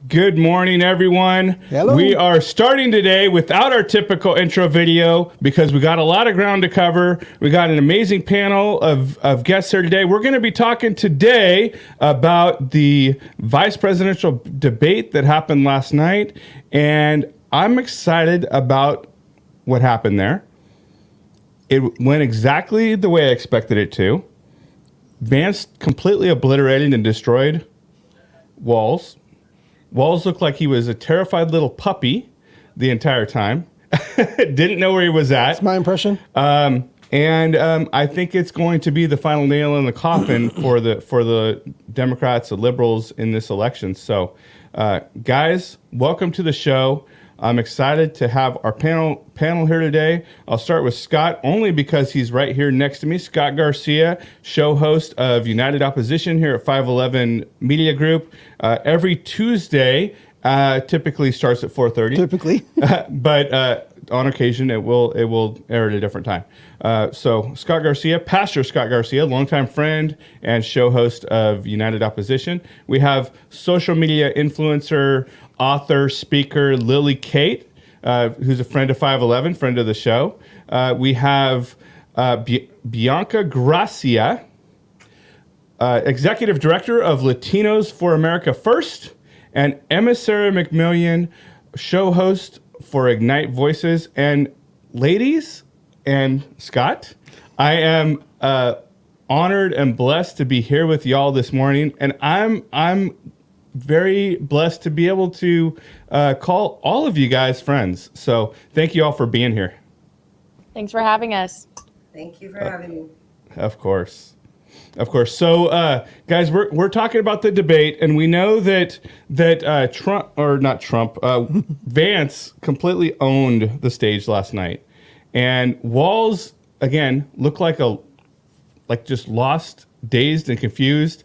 Good morning, everyone. Hello. We are starting today without our typical intro video because we got a lot of ground to cover. We got an amazing panel of guests here today. We're going to be talking today about the vice presidential debate that happened last night, and I'm excited about what happened there. It went exactly the way I expected it to. Vance completely obliterated and destroyed Walz. Walz looked like he was a terrified little puppy the entire time. Didn't know where he was at. That's my impression. I think it's going to be the final nail in the coffin for the Democrats, the liberals in this election. So, guys, welcome to the show. I'm excited to have our panel here today. I'll start with Scott only because he's right here next to me. Scott Garcia, show host of United Opposition here at 511 Media Group. Every Tuesday, typically starts at 4:30. Typically. But on occasion, it will air at a different time. So Scott Garcia, Pastor Scott Garcia, longtime friend and show host of United Opposition. We have social media influencer, author, speaker, Lily Kate, who's a friend of 511, friend of the show. We have Bianca Gracia, executive director of Latinos for America First, and EmmaSara McMillion, show host for Ignite Voices. And ladies and Scott, I am honored and blessed to be here with y'all this morning, and I'm very blessed to be able to call all of you guys friends. So thank you all for being here. Thanks for having us. Thank you for having me. Of course. So, guys, we're talking about the debate, and we know that Vance completely owned the stage last night, and Walz again looked like just lost, dazed, and confused.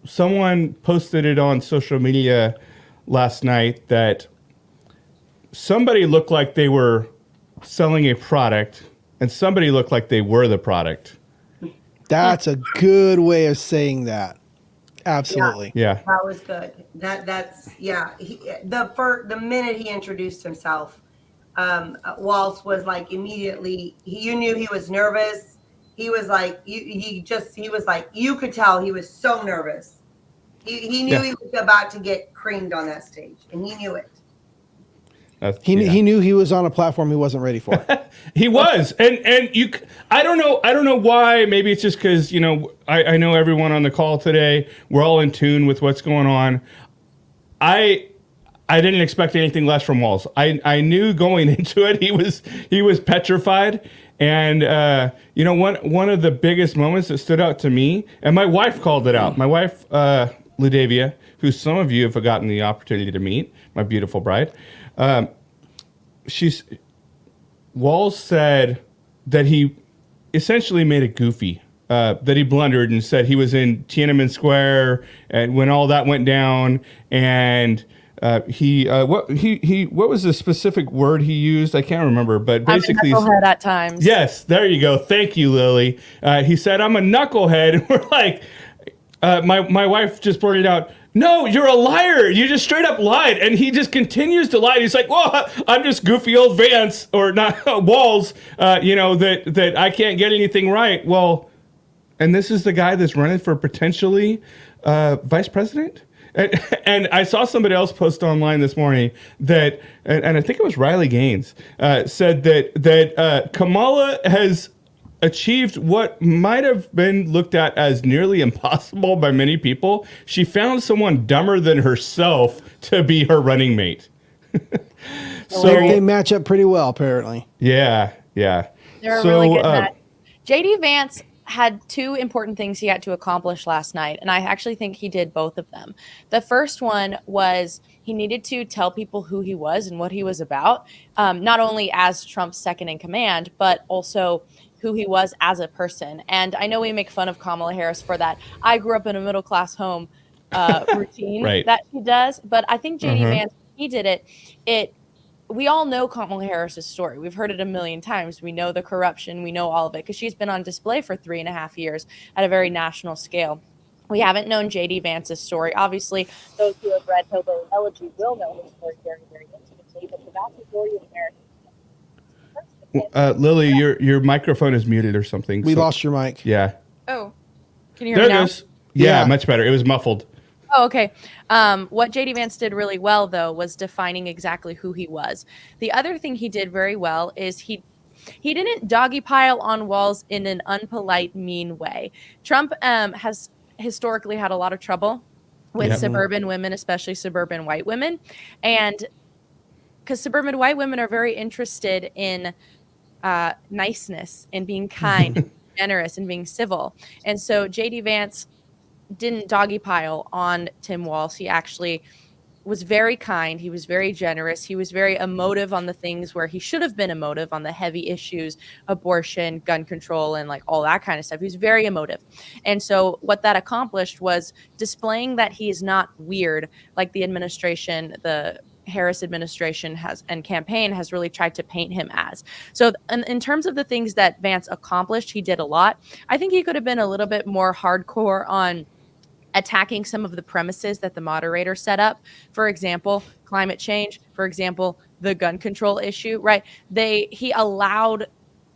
Someone posted it on social media last night that somebody looked like they were selling a product, and somebody looked like they were the product. That's a good way of saying that. Absolutely. Yeah. That was good. That's yeah. The minute he introduced himself, Walz was like immediately. You knew he was nervous. He was like you could tell he was so nervous. He knew he was about to get creamed on that stage, and he knew it. He knew he was on a platform he wasn't ready for. He was, and I don't know why. Maybe it's just because I know everyone on the call today. We're all in tune with what's going on. I didn't expect anything less from Walz. I knew going into it he was petrified, and one of the biggest moments that stood out to me, and my wife called it out. My wife Ludavia, who some of you have gotten the opportunity to meet, my beautiful bride. Walz said that he essentially made it goofy, that he blundered and said he was in Tiananmen Square and when all that went down, and what was the specific word he used? I can't remember, but basically, I'm a knucklehead at times. Yes, there you go. Thank you, Lily. He said, "I'm a knucklehead," and we're like, my wife just blurted out, "No, you're a liar. You just straight up lied." And he just continues to lie. He's like, "Well, I'm just goofy old Vance or not Walz, that I can't get anything right." Well, and this is the guy that's running for potentially vice president. And I saw somebody else post online this morning that, and I think it was Riley Gaines, said that Kamala has achieved what might have been looked at as nearly impossible by many people. She found someone dumber than herself to be her running mate. So they match up pretty well, apparently. Yeah. They're a really good match. JD Vance had two important things he had to accomplish last night, and I actually think he did both of them. The first one was he needed to tell people who he was and what he was about, not only as Trump's second in command, but also who he was as a person. And I know we make fun of Kamala Harris for that. I grew up in a middle-class home routine right. that she does, but I think JD Vance, he did it. We all know Kamala Harris's story. We've heard it a million times. We know the corruption. We know all of it because she's been on display for 3.5 years at a very national scale. We haven't known JD Vance's story. Obviously, those who have read Hillbilly Elegy will know his story very, very intimately, but the vast majority of Americans. Lily, your microphone is muted or something. We lost your mic. Yeah. Oh, can you hear There me it now? goes. Yeah, Yeah. much better. It was muffled. Oh, okay. What JD Vance did really well, though, was defining exactly who he was. The other thing he did very well is he didn't doggy pile on Walz in an unpolite, mean way. Trump has historically had a lot of trouble with suburban women, especially suburban white women. And because suburban white women are very interested in niceness and being kind, generous, and being civil. And so JD Vance didn't doggy pile on Tim Walz. He actually was very kind. He was very generous. He was very emotive on the things where he should have been emotive on the heavy issues, abortion, gun control, and like all that kind of stuff. He was very emotive. And so what that accomplished was displaying that he is not weird, like the administration, the Harris administration has and campaign has really tried to paint him as. So in terms of the things that Vance accomplished, he did a lot. I think he could have been a little bit more hardcore on attacking some of the premises that the moderator set up. For example, climate change, for example, the gun control issue, right?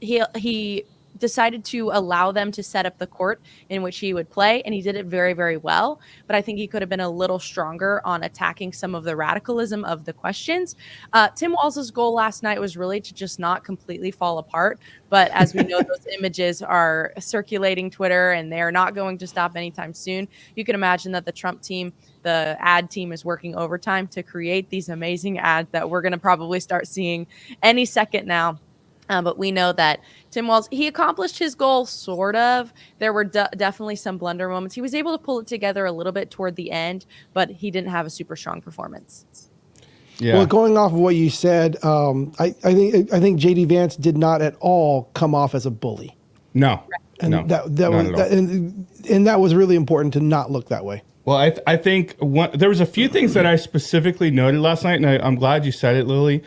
He decided to allow them to set up the court in which he would play, and he did it very, very well. But I think he could have been a little stronger on attacking some of the radicalism of the questions. Tim Walz's goal last night was really to just not completely fall apart. But as we know, those images are circulating Twitter, and they're not going to stop anytime soon. You can imagine that the Trump team, the ad team, is working overtime to create these amazing ads that we're going to probably start seeing any second now. But we know that Tim Walz, he accomplished his goal, sort of. There were definitely some blunder moments. He was able to pull it together a little bit toward the end, but he didn't have a super strong performance. Yeah. Well, going off of what you said, I think JD Vance did not at all come off as a bully. No. And no. and that was really important to not look that way. Well, I think there was a few things that I specifically noted last night, and I'm glad you said it, Lily.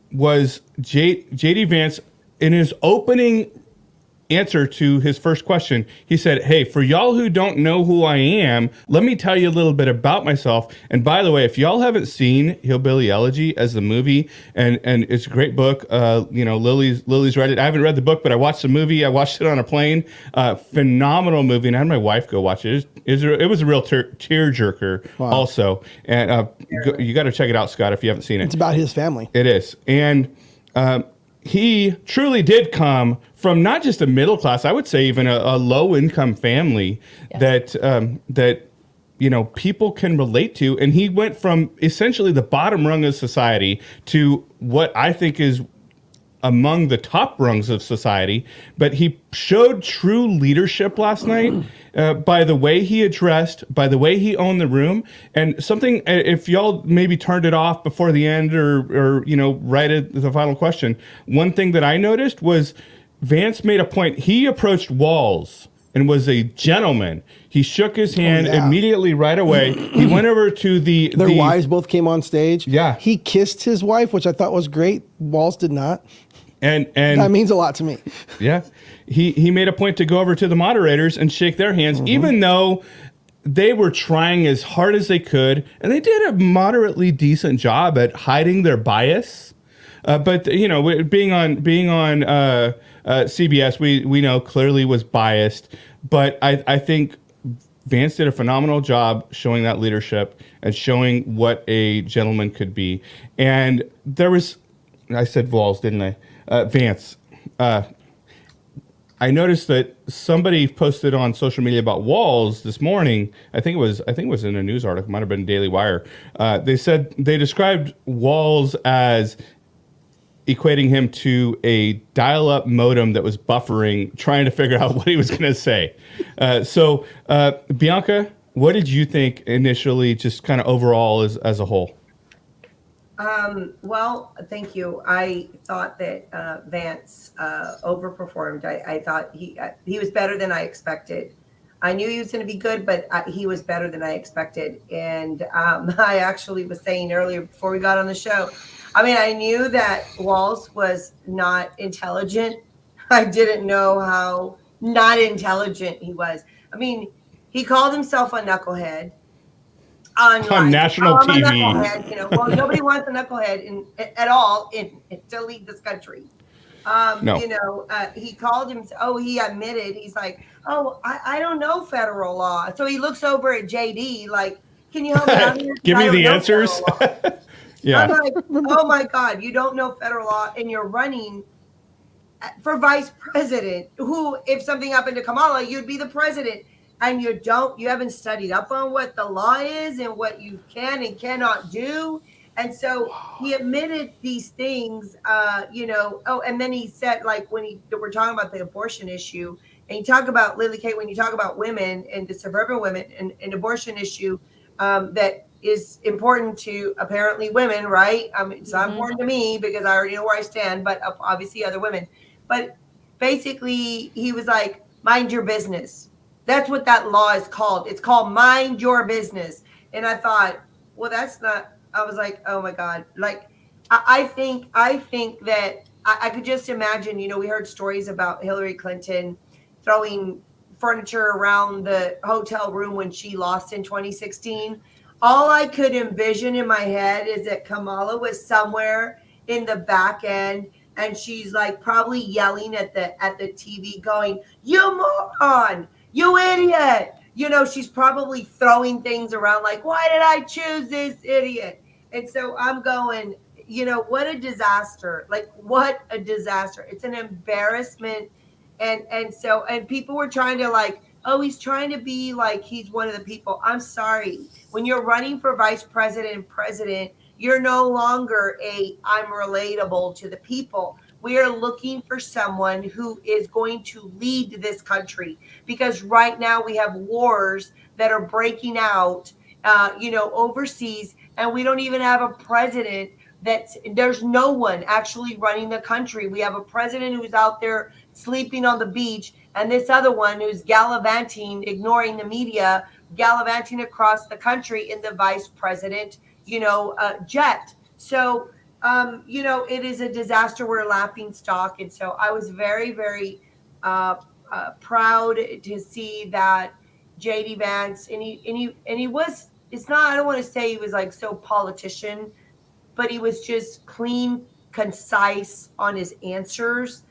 Was JD Vance, in his opening answer to his first question, he said, "Hey, for y'all who don't know who I am, let me tell you a little bit about myself. And by the way, if y'all haven't seen Hillbilly Elegy as the movie, and it's a great book, Lily's read it. I haven't read the book, but I watched the movie. I watched it on a plane. Phenomenal movie, and I had my wife go watch it. It was a real tearjerker, also. And you got to check it out, Scott, if you haven't seen it. It's about his family. It is, and he truly did come from not just a middle class, I would say even a low income family that people can relate to. And he went from essentially the bottom rung of society to what I think is among the top rungs of society. But he showed true leadership last night by the way he addressed, by the way he owned the room. And something, if y'all maybe turned it off before the end or right at the final question, one thing that I noticed was Vance made a point. He approached Walz and was a gentleman. He shook his hand immediately right away. He went over to their wives both came on stage. Yeah. He kissed his wife, which I thought was great. Walz did not. And that means a lot to me. Yeah. He made a point to go over to the moderators and shake their hands, even though they were trying as hard as they could, and they did a moderately decent job at hiding their bias. But being on CBS, we know clearly was biased. But I think Vance did a phenomenal job showing that leadership and showing what a gentleman could be. And there was, I said Walz, didn't I? Vance. I noticed that somebody posted on social media about Walz this morning. I think it was in a news article, might have been Daily Wire. They said they described Walz as equating him to a dial-up modem that was buffering, trying to figure out what he was going to say. So, Bianca, what did you think initially, just kind of overall as a whole? Well, thank you. I thought that Vance overperformed. I thought he was better than I expected. I knew he was going to be good, but he was better than I expected. And I actually was saying earlier before we got on the show, I knew that Walz was not intelligent. I didn't know how not intelligent he was. He called himself a knucklehead on national TV. Knucklehead, well, nobody wants a knucklehead at all to lead this country. No. He called him. Oh, he admitted. He's like, oh, I don't know federal law. So he looks over at JD like, can you help me out here? Give me the answers. Yeah. I'm like, oh my God, you don't know federal law and you're running for vice president, who, if something happened to Kamala, you'd be the president. And you haven't studied up on what the law is and what you can and cannot do. And so he admitted these things, and then he said, like, when we're talking about the abortion issue, and you talk about, Lily Kate, when you talk about women and the suburban women and an abortion issue that is important to apparently women, right? It's not important to me because I already know where I stand, but obviously other women. But basically, he was like, mind your business. That's what that law is called. It's called mind your business. And I thought, well, that's not, I was like, oh my God. Like, I think that I could just imagine, we heard stories about Hillary Clinton throwing furniture around the hotel room when she lost in 2016. All I could envision in my head is that Kamala was somewhere in the back end and she's like probably yelling at the TV going, you moron, you idiot. She's probably throwing things around like, why did I choose this idiot? And so I'm going, what a disaster. Like, what a disaster. It's an embarrassment. And people were trying to like, oh, he's trying to be like he's one of the people. I'm sorry. When you're running for vice president and president, you're no longer I'm relatable to the people. We are looking for someone who is going to lead this country, because right now we have wars that are breaking out, overseas, and we don't even have a president. There's no one actually running the country. We have a president who's out there sleeping on the beach, and this other one who's gallivanting, ignoring the media, gallivanting across the country in the vice president, jet. So, it is a disaster. We're a laughing stock. And so I was very, very proud to see that JD Vance, and he was, it's not, I don't want to say he was like so politician, but he was just clean, concise on his answers.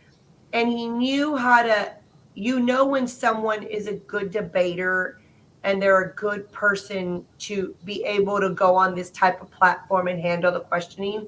And he knew how to, when someone is a good debater and they're a good person to be able to go on this type of platform and handle the questioning,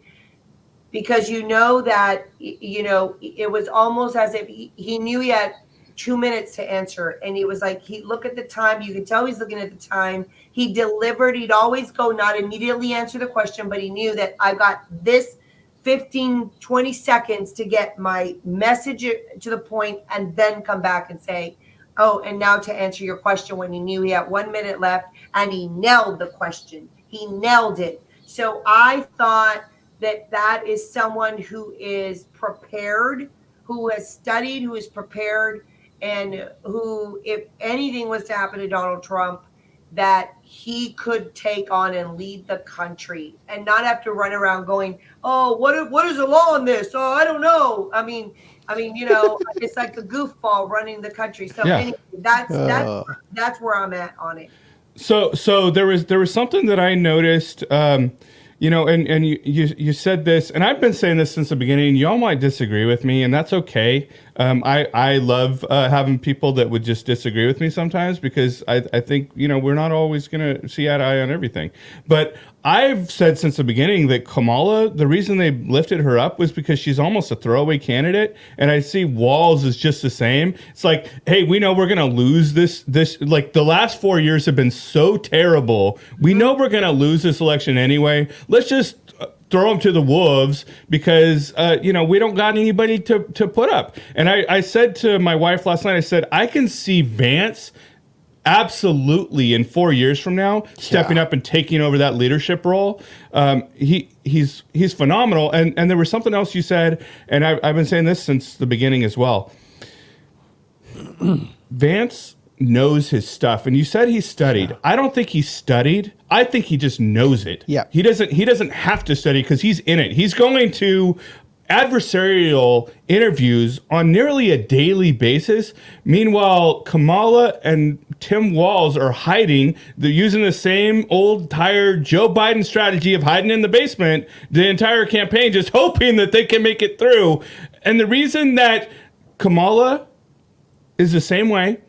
because that, it was almost as if he knew he had 2 minutes to answer. And he was like, he looked at the time. You could tell he's looking at the time. He delivered. He'd always go, not immediately answer the question, but he knew that I got this 15, 20 seconds to get my message to the point and then come back and say, oh, and now to answer your question, when he knew he had 1 minute left, and he nailed the question. He nailed it. So I thought that is someone who is prepared, who has studied, who is prepared, and who, if anything was to happen to Donald Trump, that he could take on and lead the country and not have to run around going, oh, what is the law on this? Oh, I don't know. I mean, it's like a goofball running the country. So anyway, that's where I'm at on it. So there was something that I noticed, and you said this, and I've been saying this since the beginning. Y'all might disagree with me, and that's okay. I love having people that would just disagree with me sometimes, because I think, we're not always going to see eye to eye on everything. But I've said since the beginning that Kamala, the reason they lifted her up was because she's almost a throwaway candidate. And I see Walz is just the same. It's like, hey, we know we're going to lose this, like the last 4 years have been so terrible. We know we're going to lose this election anyway. Let's just throw them to the wolves, because, we don't got anybody to put up. And I said to my wife last night, I said, I can see Vance absolutely in 4 years from now stepping up and taking over that leadership role. He's phenomenal. And there was something else you said, and I've been saying this since the beginning as well. Vance knows his stuff, and you said he studied. I don't think he studied. I think he just knows it. Yeah. He doesn't have to study, because he's in it. He's going to adversarial interviews on nearly a daily basis. Meanwhile, Kamala and Tim Walz are hiding. They're using the same old tired Joe Biden strategy of hiding in the basement the entire campaign, just hoping that they can make it through. And the reason that Kamala is the same way,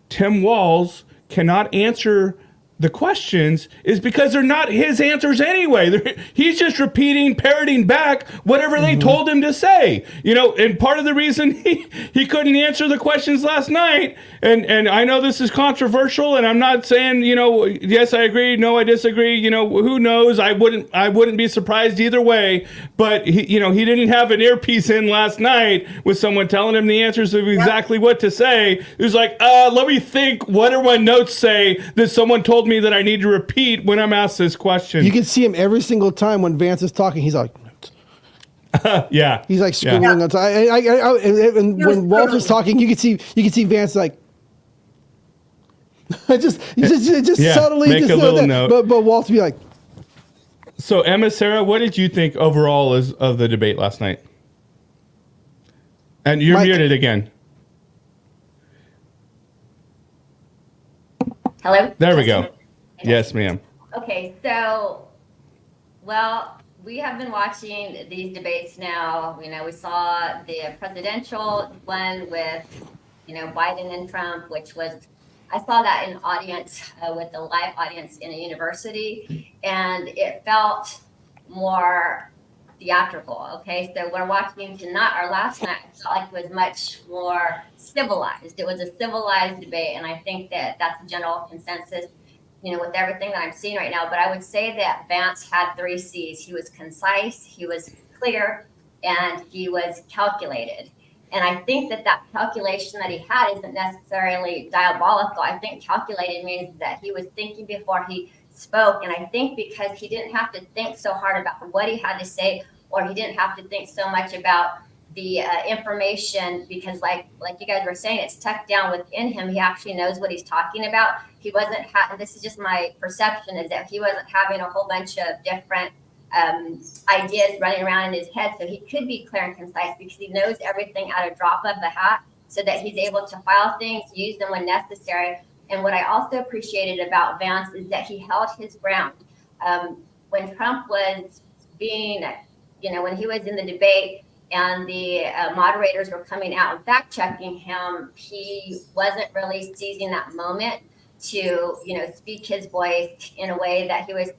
Tim Walz cannot answer the questions is because they're not his answers anyway. He's just repeating, parroting back whatever they told him to say. And part of the reason he couldn't answer the questions last night, and I know this is controversial, and I'm not saying, yes, I agree, no, I disagree, who knows? I wouldn't be surprised either way, but he didn't have an earpiece in last night with someone telling him the answers of exactly what to say. He was like, let me think, what do my notes say that someone told me that I need to repeat when I'm asked this question? You can see him every single time when Vance is talking. He's like, yeah. He's like scribbling on time. And when Walz is talking, you can see Vance like, just subtly make just a little note. But Walz be like. So EmmaSara, what did you think overall of the debate last night? And you're muted again. Hello? There we go. Yes, ma'am. Okay, so, well, we have been watching these debates now. We saw the presidential one with, Biden and Trump, which was, I saw that in audience with the live audience in a university, and it felt more theatrical. Okay, so we're watching tonight, our last night, I felt like it was much more civilized. It was a civilized debate, and I think that that's a general consensus, with everything that I'm seeing right now. But I would say that Vance had 3 C's. He was concise, he was clear, and he was calculated. And I think that calculation that he had isn't necessarily diabolical. I think calculated means that he was thinking before he spoke. And I think because he didn't have to think so hard about what he had to say, or he didn't have to think so much about the information, because like you guys were saying, it's tucked down within him. He actually knows what he's talking about. He wasn't, this is just my perception, is that he wasn't having a whole bunch of different ideas running around in his head. So he could be clear and concise because he knows everything at a drop of the hat, so that he's able to file things, use them when necessary. And what I also appreciated about Vance is that he held his ground. When Trump was being, when he was in the debate and the moderators were coming out and fact checking him, he wasn't really seizing that moment to, speak his voice in a way that he was,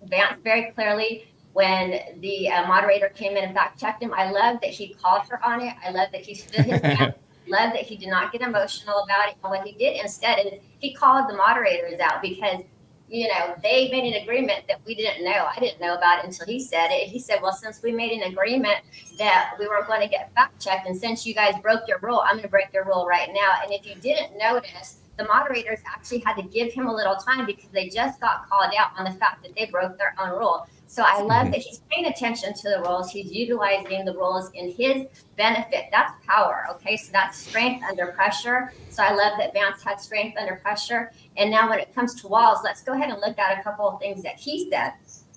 Vance very clearly, when the moderator came in and fact checked him, I love that he called her on it. I love that he stood his ground. Love that he did not get emotional about it. And what he did instead is he called the moderators out, because, they made an agreement that we didn't know. I didn't know about it until he said it. He said, well, since we made an agreement that we were going to get fact checked, and since you guys broke your rule, I'm going to break your rule right now. And if you didn't notice, the moderators actually had to give him a little time because they just got called out on the fact that they broke their own rule. So I love that he's paying attention to the rules. He's utilizing the rules in his benefit. That's power. Okay. So that's strength under pressure. So I love that Vance had strength under pressure. And now when it comes to Walz, let's go ahead and look at a couple of things that he said.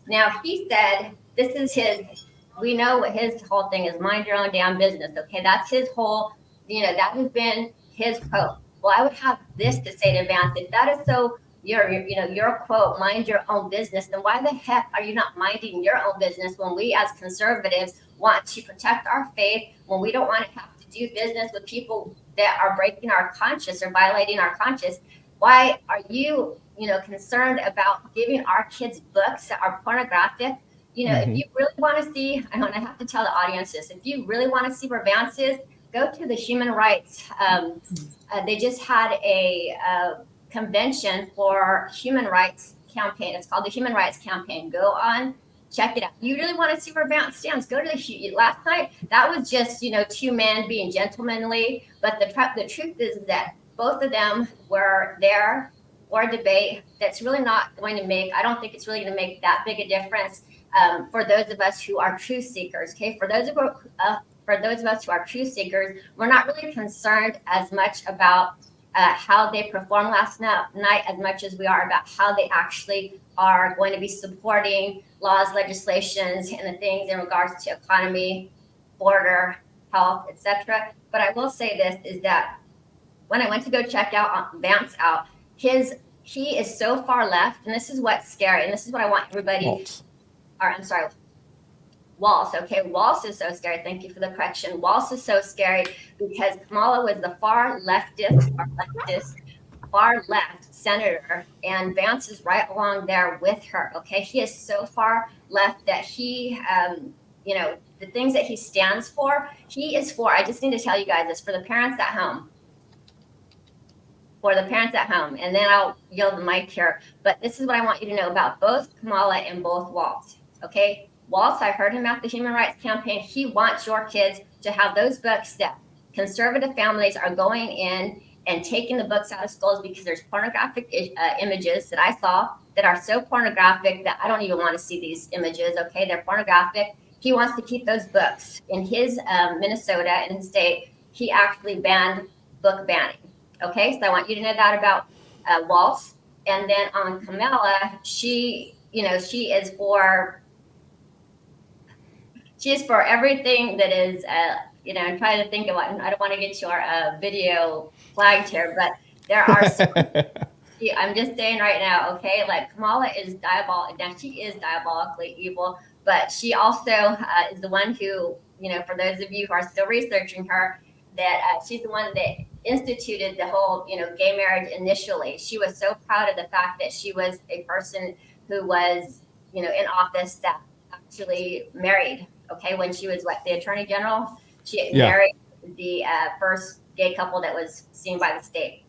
Now he said, this is we know what his whole thing is, mind your own damn business. Okay. That's his whole, that has been his quote. Well, I would have this to say to Vance: if that is so, your quote, mind your own business, then why the heck are you not minding your own business when we as conservatives want to protect our faith, when we don't want to have to do business with people that are breaking our conscience or violating our conscience? Why are you, concerned about giving our kids books that are pornographic? If you really want to see, I have to tell the audience this, if you really want to see where Vance is, go to the human rights. They just had a convention for human rights campaign. It's called the Human Rights Campaign. Go on, check it out. You really want to see where Vance stands? Go to the last night. That was just 2 men being gentlemanly. But the truth is that both of them were there for a debate that's really not going to make. I don't think it's really going to make that big a difference for those of us who are truth seekers. Okay, for those of us who are truth seekers, we're not really concerned as much about how they performed last night as much as we are about how they actually are going to be supporting laws, legislations, and the things in regards to economy border, health, etc. But I will say this is that when I went to go check out Vance out, he is so far left, and this is what's scary, and this is what I want everybody. Walz. Or I'm sorry, Walz. Okay, Walz is so scary. Thank you for the correction. Walz is so scary because Kamala was the far left senator, and Vance is right along there with her. Okay, he is so far left that he, the things that he stands for, he is for. I just need to tell you guys this for the parents at home. For the parents at home, and then I'll yield the mic here. But this is what I want you to know about both Kamala and both Walz. Okay, Walz, I heard him at the Human Rights Campaign. He wants your kids to have those books that conservative families are going in and taking the books out of schools because there's pornographic images that I saw that are so pornographic that I don't even want to see these images. Okay, they're pornographic. He wants to keep those books. In his Minnesota, in his state, he actually banned book banning. Okay, so I want you to know that about Walz. And then on Kamala, she is for everything that is, I'm trying to think of what, I don't want to get your video flagged here, but there are, I'm just saying right now, okay, like Kamala is diabolical. Now she is diabolically evil, but she also is the one who, for those of you who are still researching her, that she's the one that instituted the whole, gay marriage initially. She was so proud of the fact that she was a person who was, in office that actually married. Okay, when she was the attorney general, she married the first gay couple that was seen by the state.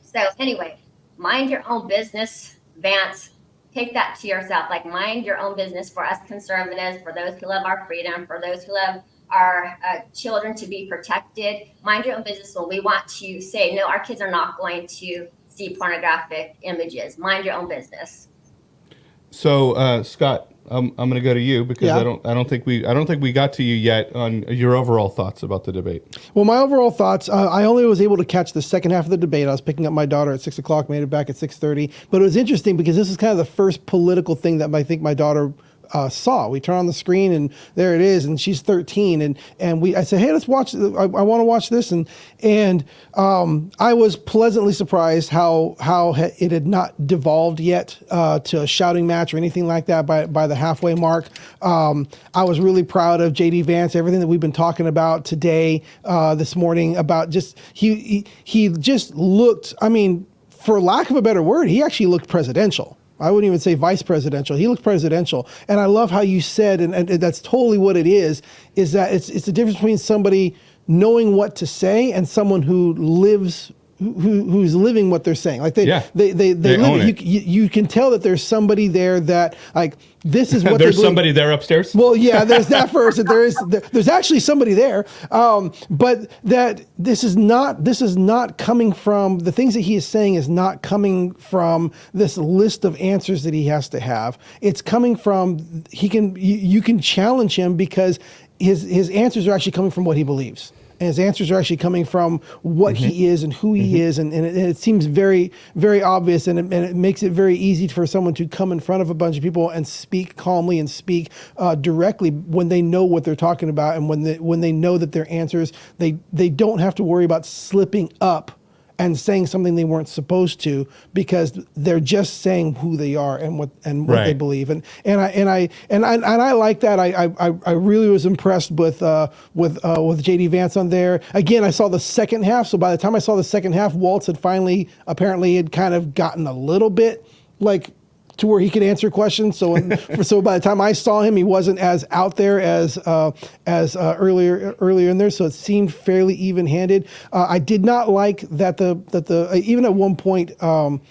So anyway, mind your own business, Vance. Take that to yourself. Like, mind your own business for us conservatives, for those who love our freedom, for those who love our children to be protected. Mind your own business when we want to say, no, our kids are not going to see pornographic images. Mind your own business. So, Scott, I'm going to go to you because I don't think we got to you yet on your overall thoughts about the debate. Well, my overall thoughts, I only was able to catch the second half of the debate. I was picking up my daughter at 6:00, made it back at 6:30. But it was interesting because this is kind of the first political thing that I think my daughter saw. We turn on the screen and there it is, and she's 13, and I said, hey, let's watch. I want to watch this, and I was pleasantly surprised how it had not devolved yet to a shouting match or anything like that by the halfway mark. I was really proud of JD Vance, everything that we've been talking about today, this morning, about just he just looked, I mean, for lack of a better word, he actually looked presidential. I wouldn't even say vice presidential. He looked presidential. And I love how you said, and that's totally what it is that it's the difference between somebody knowing what to say and someone who lives, who's living what they're saying. Like they live it. You can tell that there's somebody there that, like, this is what there's somebody there upstairs. Well, yeah, there's that first. There's actually somebody there, but that this is not coming from the things that he is saying is not coming from this list of answers that he has to have. It's coming from you can challenge him because his answers are actually coming from what he believes. And his answers are actually coming from what he is and who he is. And it seems very, very obvious. And it makes it very easy for someone to come in front of a bunch of people and speak calmly and speak directly when they know what they're talking about. And when they know that their answers, they don't have to worry about slipping up and saying something they weren't supposed to, because they're just saying who they are and what they believe. And I like that. I really was impressed with JD Vance on there. Again, I saw the second half. So by the time I saw the second half, Walz had apparently had kind of gotten a little bit like to where he could answer questions. So by the time I saw him, he wasn't as out there as earlier in there. So it seemed fairly even-handed. I did not like that the even at one point the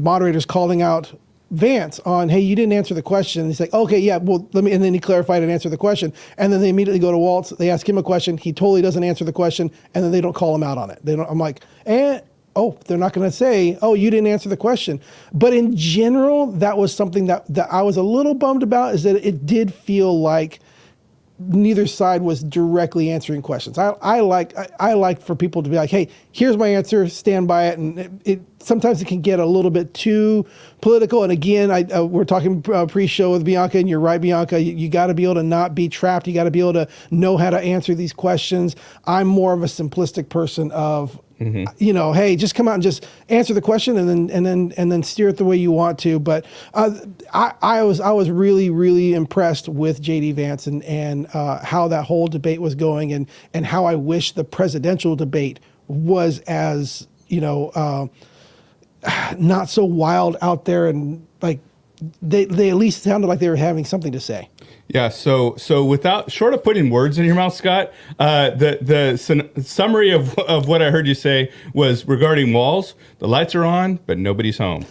moderators calling out Vance on, hey, you didn't answer the question. He's like, okay, yeah, well, let me, and then he clarified and answered the question. And then they immediately go to Walz. They ask him a question. He totally doesn't answer the question. And then they don't call him out on it. I'm like, they're not going to say, oh, you didn't answer the question. But in general, that was something that I was a little bummed about, is that it did feel like neither side was directly answering questions. I like for people to be like, hey, here's my answer, stand by it. And it sometimes it can get a little bit too political. And again, we're talking pre-show with Bianca, and you're right, Bianca. You got to be able to not be trapped. You got to be able to know how to answer these questions. I'm more of a simplistic person of, hey, just come out and just answer the question and then steer it the way you want to. But I was really, really impressed with JD Vance and how that whole debate was going, and how I wish the presidential debate was as, not so wild out there, and like they at least sounded like they were having something to say. Yeah, so without short of putting words in your mouth, Scott, the summary of what I heard you say was regarding Walz. The lights are on, but nobody's home.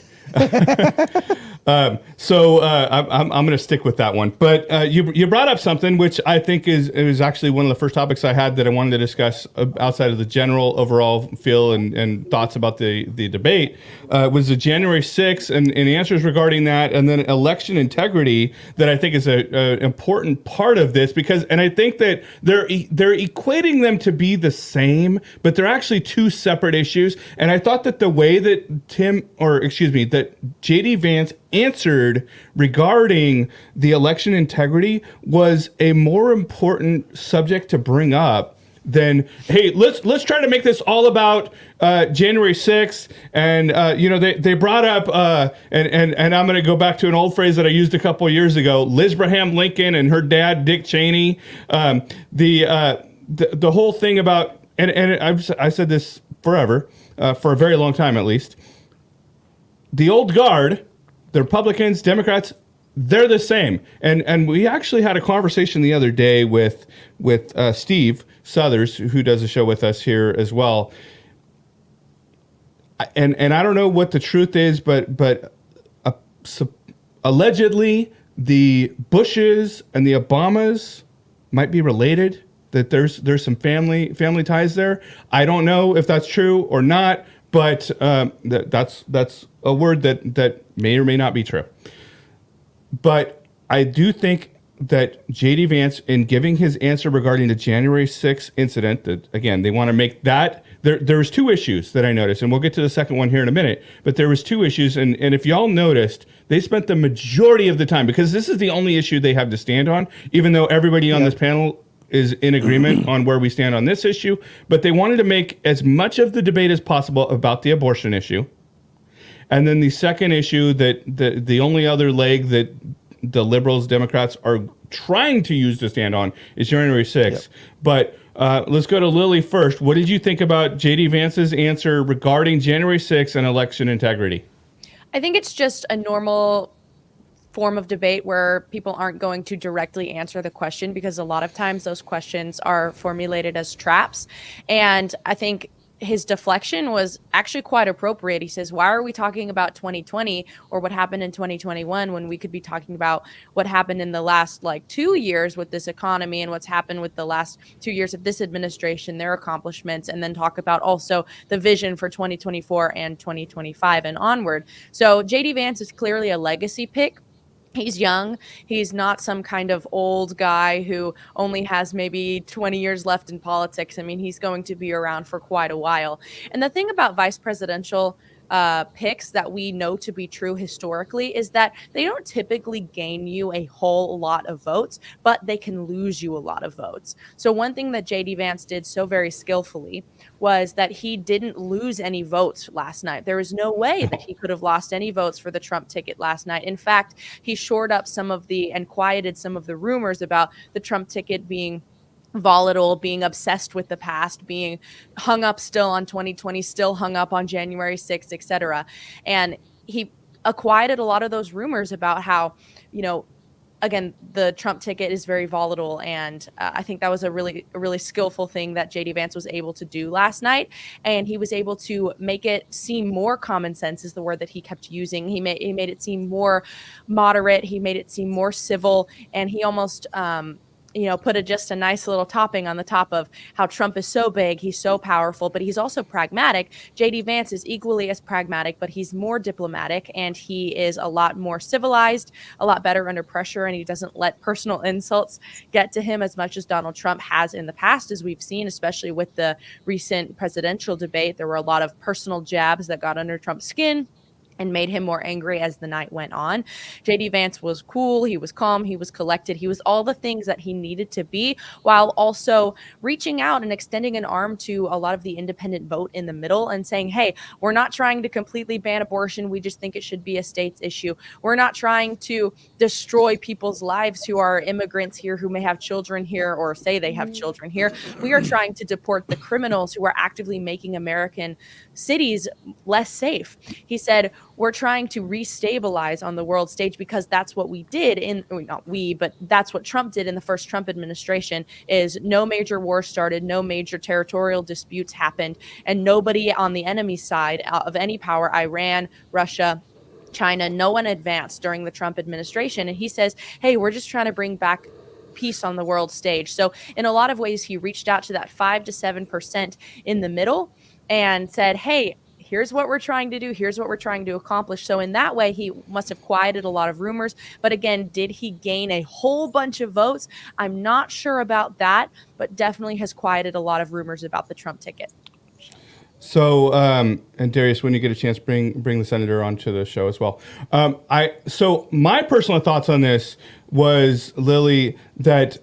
I'm going to stick with that one. But you brought up something which I think is actually one of the first topics I had that I wanted to discuss outside of the general overall feel and thoughts about the debate, was the January 6th and the answers regarding that, and then election integrity that I think is an important part of this, because, and I think that they're equating them to be the same, but they're actually two separate issues. And I thought that the way that that JD Vance answered regarding the election integrity was a more important subject to bring up than, hey, let's try to make this all about January 6th. And they brought up and I'm going to go back to an old phrase that I used a couple of years ago, Lisbraham Lincoln and her dad Dick Cheney. The whole thing about, and I said this forever, for a very long time at least, the old guard, the Republicans, Democrats, they're the same. And we actually had a conversation the other day with Steve Southers, who does a show with us here as well. And I don't know what the truth is, but allegedly the Bushes and the Obamas might be related, that there's some family ties there. I don't know if that's true or not, but that's a word that may or may not be true. But I do think that J.D. Vance, in giving his answer regarding the January 6th incident, that, again, they want to make that, there was two issues that I noticed, and we'll get to the second one here in a minute, but there was two issues, and if y'all noticed, they spent the majority of the time, because this is the only issue they have to stand on, even though everybody on this panel is in agreement on where we stand on this issue, but they wanted to make as much of the debate as possible about the abortion issue. And then the second issue, that the only other leg that the liberals, Democrats are trying to use to stand on, is January 6th. Yep. But let's go to Lily first. What did you think about J.D. Vance's answer regarding January 6th and election integrity? I think it's just a normal form of debate where people aren't going to directly answer the question, because a lot of times those questions are formulated as traps. And I think his deflection was actually quite appropriate. He says, why are we talking about 2020 or what happened in 2021 when we could be talking about what happened in the last 2 years with this economy and what's happened with the last 2 years of this administration, their accomplishments, and then talk about also the vision for 2024 and 2025 and onward. So JD Vance is clearly a legacy pick. He's young. He's not some kind of old guy who only has maybe 20 years left in politics. I mean, he's going to be around for quite a while. And the thing about vice presidential picks that we know to be true historically is that they don't typically gain you a whole lot of votes, but they can lose you a lot of votes. So one thing that JD Vance did so very skillfully was that he didn't lose any votes last night. There was no way that he could have lost any votes for the Trump ticket last night. In fact, he shored up and quieted some of the rumors about the Trump ticket being volatile, being obsessed with the past, being hung up still on 2020, still hung up on January 6th, etc. And he quieted a lot of those rumors about how, again, the Trump ticket is very volatile. And I think that was a really skillful thing that JD Vance was able to do last night. And he was able to make it seem more common sense, is the word that he kept using. He made it seem more moderate. He made it seem more civil. And he almost put just a nice little topping on the top of how Trump is so big, he's so powerful, but he's also pragmatic. JD Vance is equally as pragmatic, but he's more diplomatic, and he is a lot more civilized, a lot better under pressure, and he doesn't let personal insults get to him as much as Donald Trump has in the past, as we've seen, especially with the recent presidential debate. There were a lot of personal jabs that got under Trump's skin and made him more angry as the night went on. JD Vance was cool, he was calm, he was collected, he was all the things that he needed to be, while also reaching out and extending an arm to a lot of the independent vote in the middle and saying, hey, we're not trying to completely ban abortion, we just think it should be a state's issue. We're not trying to destroy people's lives who are immigrants here, who may have children here or say they have children here. We are trying to deport the criminals who are actively making American cities less safe. He said, we're trying to restabilize on the world stage because that's what we did not we, but that's what Trump did in the first Trump administration. Is no major war started, no major territorial disputes happened, and nobody on the enemy side of any power, Iran, Russia, China, no one advanced during the Trump administration. And he says, hey, we're just trying to bring back peace on the world stage. So in a lot of ways, he reached out to that 5 to 7% in the middle and said, hey, here's what we're trying to do. Here's what we're trying to accomplish. So in that way, he must have quieted a lot of rumors. But again, did he gain a whole bunch of votes? I'm not sure about that, but definitely has quieted a lot of rumors about the Trump ticket. So, and Darius, when you get a chance, bring the senator onto the show as well. So my personal thoughts on this was, Lily, that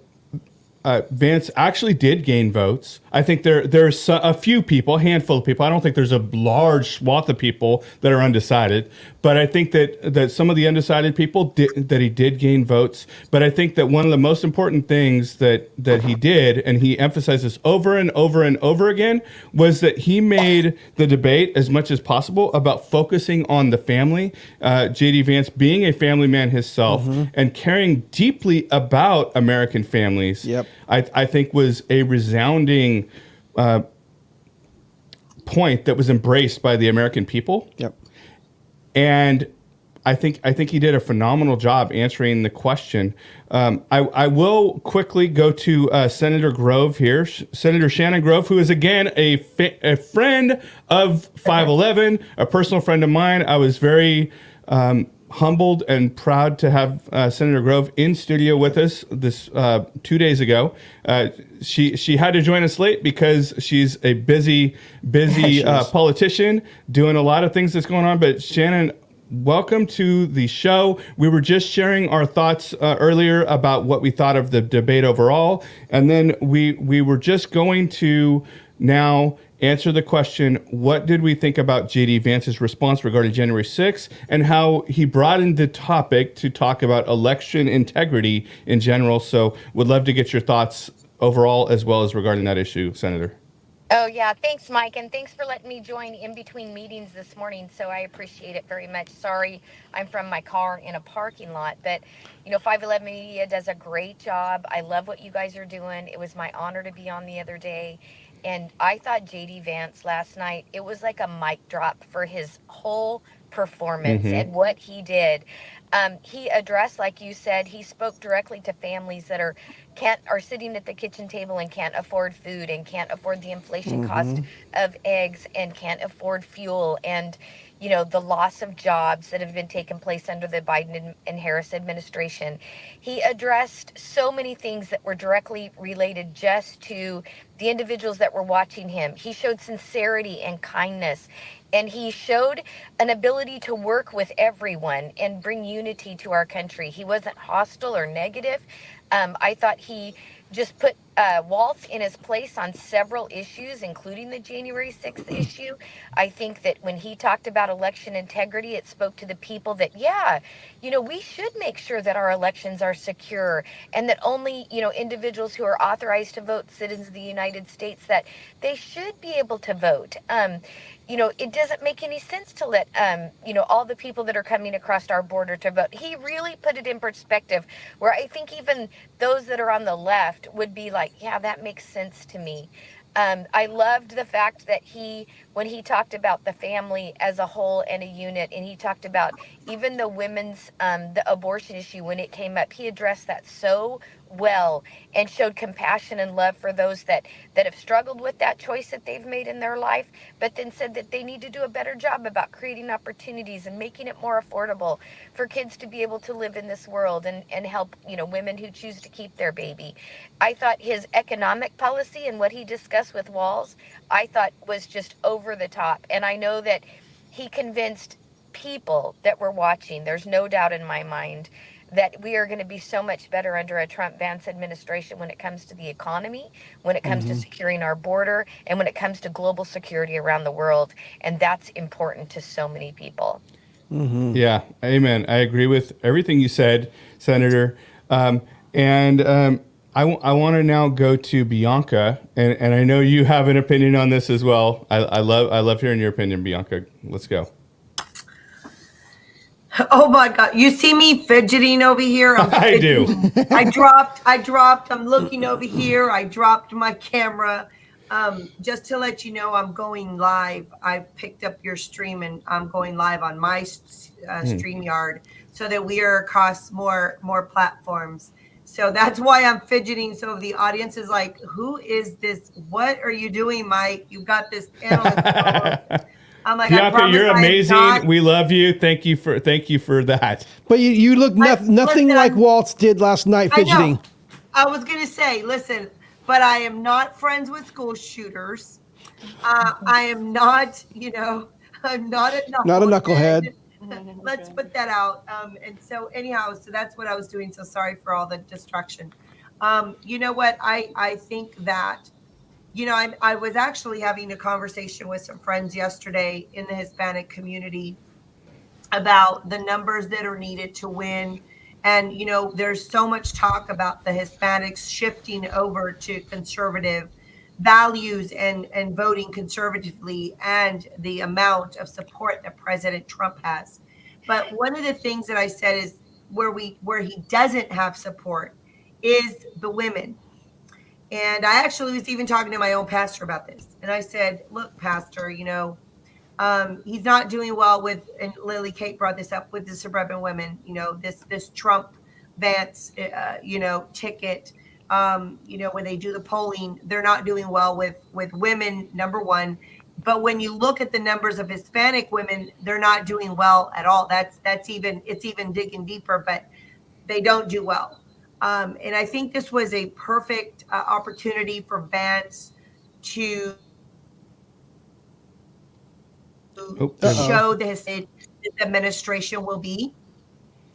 Vance actually did gain votes. I think there's a few people, a handful of people. I don't think there's a large swath of people that are undecided. But I think that some of the undecided people that he did gain votes. But I think that one of the most important things that he did, and he emphasized this over and over and over again, was that he made the debate as much as possible about focusing on the family. J.D. Vance being a family man himself and caring deeply about American families. Yep. I think was a resounding point that was embraced by the American people. Yep. And I think he did a phenomenal job answering the question. I will quickly go to Senator Grove here, Senator Shannon Grove, who is again a friend of 511, a personal friend of mine. I was very humbled and proud to have Senator Grove in studio with us this 2 days ago. She had to join us late because she's a busy politician doing a lot of things that's going on. But Shannon, welcome to the show. We were just sharing our thoughts earlier about what we thought of the debate overall, and then we were just going to now answer the question, what did we think about J.D. Vance's response regarding January 6th and how he broadened the topic to talk about election integrity in general? So would love to get your thoughts overall as well as regarding that issue, Senator. Oh, yeah. Thanks, Mike. And thanks for letting me join in between meetings this morning. So I appreciate it very much. Sorry, I'm from my car in a parking lot. But, 511 Media does a great job. I love what you guys are doing. It was my honor to be on the other day. And I thought J.D. Vance last night, it was like a mic drop for his whole performance and what he did. He addressed, like you said, he spoke directly to families that are sitting at the kitchen table and can't afford food and can't afford the inflation cost of eggs and can't afford fuel and the loss of jobs that have been taking place under the Biden and Harris administration. He addressed so many things that were directly related just to the individuals that were watching him. He showed sincerity and kindness, and he showed an ability to work with everyone and bring unity to our country. He wasn't hostile or negative. I thought he just put Walz in his place on several issues, including the January 6th issue. I think that when he talked about election integrity, it spoke to the people that, we should make sure that our elections are secure and that only, individuals who are authorized to vote, citizens of the United States, that they should be able to vote. It doesn't make any sense to let, all the people that are coming across our border to vote. He really put it in perspective where I think even those that are on the left would be like, yeah, that makes sense to me. I loved the fact that when he talked about the family as a whole and a unit, and he talked about even the women's, the abortion issue when it came up, he addressed that so well and showed compassion and love for those that have struggled with that choice that they've made in their life, but then said that they need to do a better job about creating opportunities and making it more affordable for kids to be able to live in this world and help, women who choose to keep their baby. I thought his economic policy and what he discussed with Walz, I thought was just over the top. And I know that he convinced people that were watching, there's no doubt in my mind, that we are going to be so much better under a Trump Vance administration when it comes to the economy, when it comes to securing our border, and when it comes to global security around the world. And that's important to so many people. Yeah, amen. I agree with everything you said, Senator. I want to now go to Bianca, and I know you have an opinion on this as well. I love hearing your opinion, Bianca. Let's go. Oh my God. You see me fidgeting over here? I do. I dropped. I'm looking over here. I dropped my camera. Just to let you know, I'm going live. I picked up your stream and I'm going live on my StreamYard so that we are across more platforms. So that's why I'm fidgeting. So the audience is like, who is this? What are you doing, Mike? You've got this panel. I'm like, Bianca, you're amazing. We love you. Thank you for that. But you look nothing listen, like Walz did last night fidgeting. I was going to say, listen, but I am not friends with school shooters. I am not, I'm not a knucklehead. Let's put that out. And so anyhow, so that's what I was doing. So sorry for all the distraction. You know what? I think that, I was actually having a conversation with some friends yesterday in the Hispanic community about the numbers that are needed to win. And, there's so much talk about the Hispanics shifting over to conservative values and voting conservatively and the amount of support that President Trump has. But one of the things that I said is where he doesn't have support is the women. And I actually was even talking to my own pastor about this. And I said, look, pastor, he's not doing well with, and Lily Kate brought this up, with the suburban women, this Trump Vance, ticket, when they do the polling, they're not doing well with women, number one. But when you look at the numbers of Hispanic women, they're not doing well at all. It's even digging deeper, but they don't do well. And I think this was a perfect opportunity for Vance to show this administration will be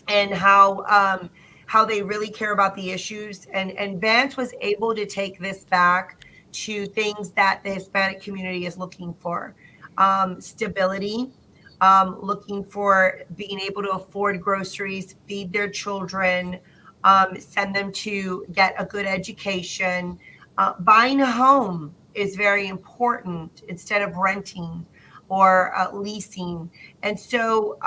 and how they really care about the issues. And Vance was able to take this back to things that the Hispanic community is looking for. Stability, looking for being able to afford groceries, feed their children, send them to get a good education. Buying a home is very important instead of renting or leasing. And so,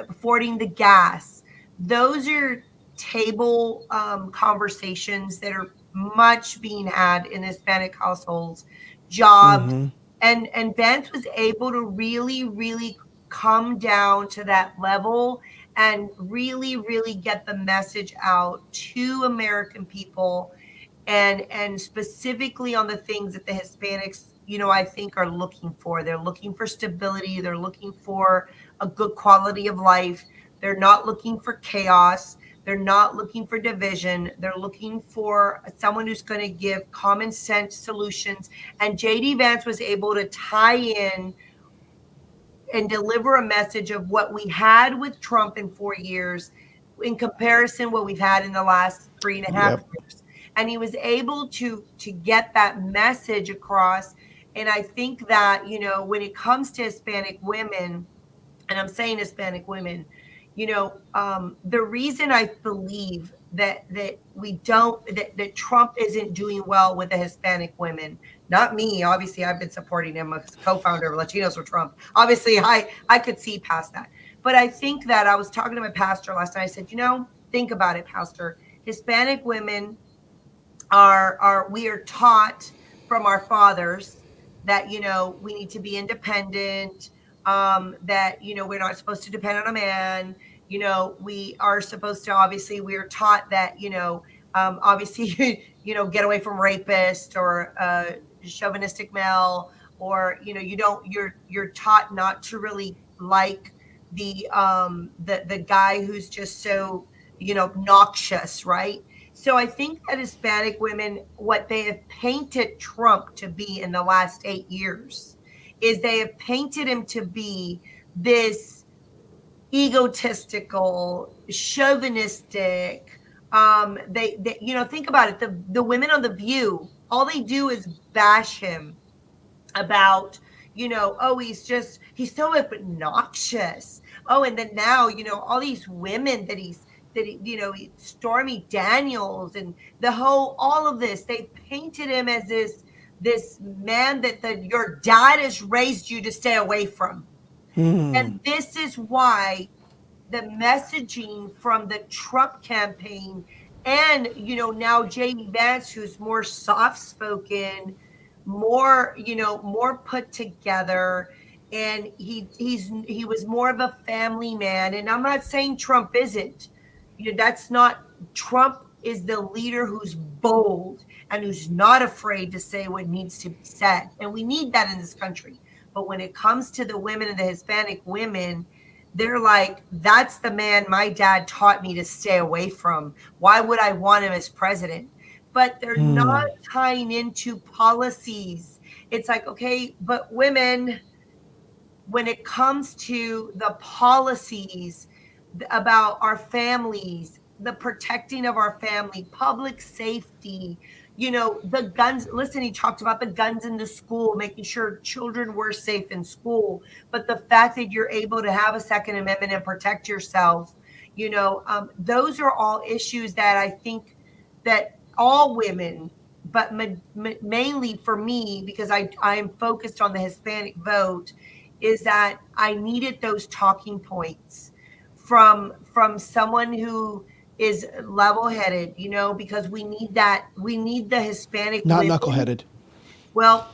affording the gas. Those are table conversations that are much being had in Hispanic households. Jobs. And Vance was able to really, really come down to that level and really, really get the message out to American people and specifically on the things that the Hispanics, I think are looking for. They're looking for stability. They're looking for a good quality of life. They're not looking for chaos. They're not looking for division. They're looking for someone who's going to give common sense solutions. And JD Vance was able to tie in and deliver a message of what we had with Trump in 4 years in comparison what we've had in the last 3.5 years. And he was able to get that message across. And I think that, when it comes to Hispanic women, and I'm saying Hispanic women, the reason I believe that Trump isn't doing well with the Hispanic women, not me. Obviously, I've been supporting him as co-founder of Latinos for Trump. Obviously, I could see past that. But I think that I was talking to my pastor last night. I said, think about it, pastor. Hispanic women we are taught from our fathers that, we need to be independent, that, we're not supposed to depend on a man. we are supposed to, obviously, we are taught that, obviously, get away from rapist or chauvinistic male, or, you're taught not to really like the guy who's just so, noxious, right? So I think that Hispanic women, what they have painted Trump to be in the last 8 years is they have painted him to be this egotistical, chauvinistic. They think about it. The women on The View, all they do is bash him about, oh, he's so obnoxious. Oh, and then now, all these women that Stormy Daniels and all of this, they painted him as this man that your dad has raised you to stay away from. And this is why the messaging from the Trump campaign and, now J.D. Vance, who's more soft-spoken, more put together, and he was more of a family man. And I'm not saying Trump isn't. That's not. Trump is the leader who's bold and who's not afraid to say what needs to be said. And we need that in this country. But when it comes to the women and the Hispanic women, they're like, that's the man my dad taught me to stay away from. Why would I want him as president? But they're not tying into policies. It's like, okay, but women, when it comes to the policies about our families, the protecting of our family, public safety, the guns. Listen, he talked about the guns in the school, making sure children were safe in school. But the fact that you're able to have a Second Amendment and protect yourself, those are all issues that I think that all women, but mainly for me, because I am focused on the Hispanic vote, is that I needed those talking points from someone who is level-headed, because we need that. We need the Hispanic not women. knuckleheaded. Well,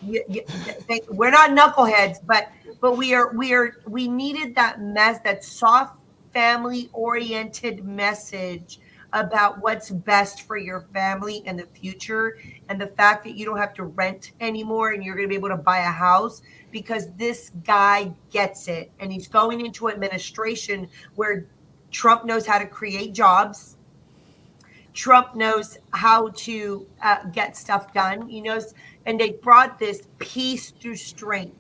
we're not knuckleheads, but we needed that soft, family-oriented message about what's best for your family and the future, and the fact that you don't have to rent anymore and you're going to be able to buy a house, because this guy gets it, and he's going into administration where Trump knows how to create jobs. Trump knows how to get stuff done. He knows, and they brought this peace through strength.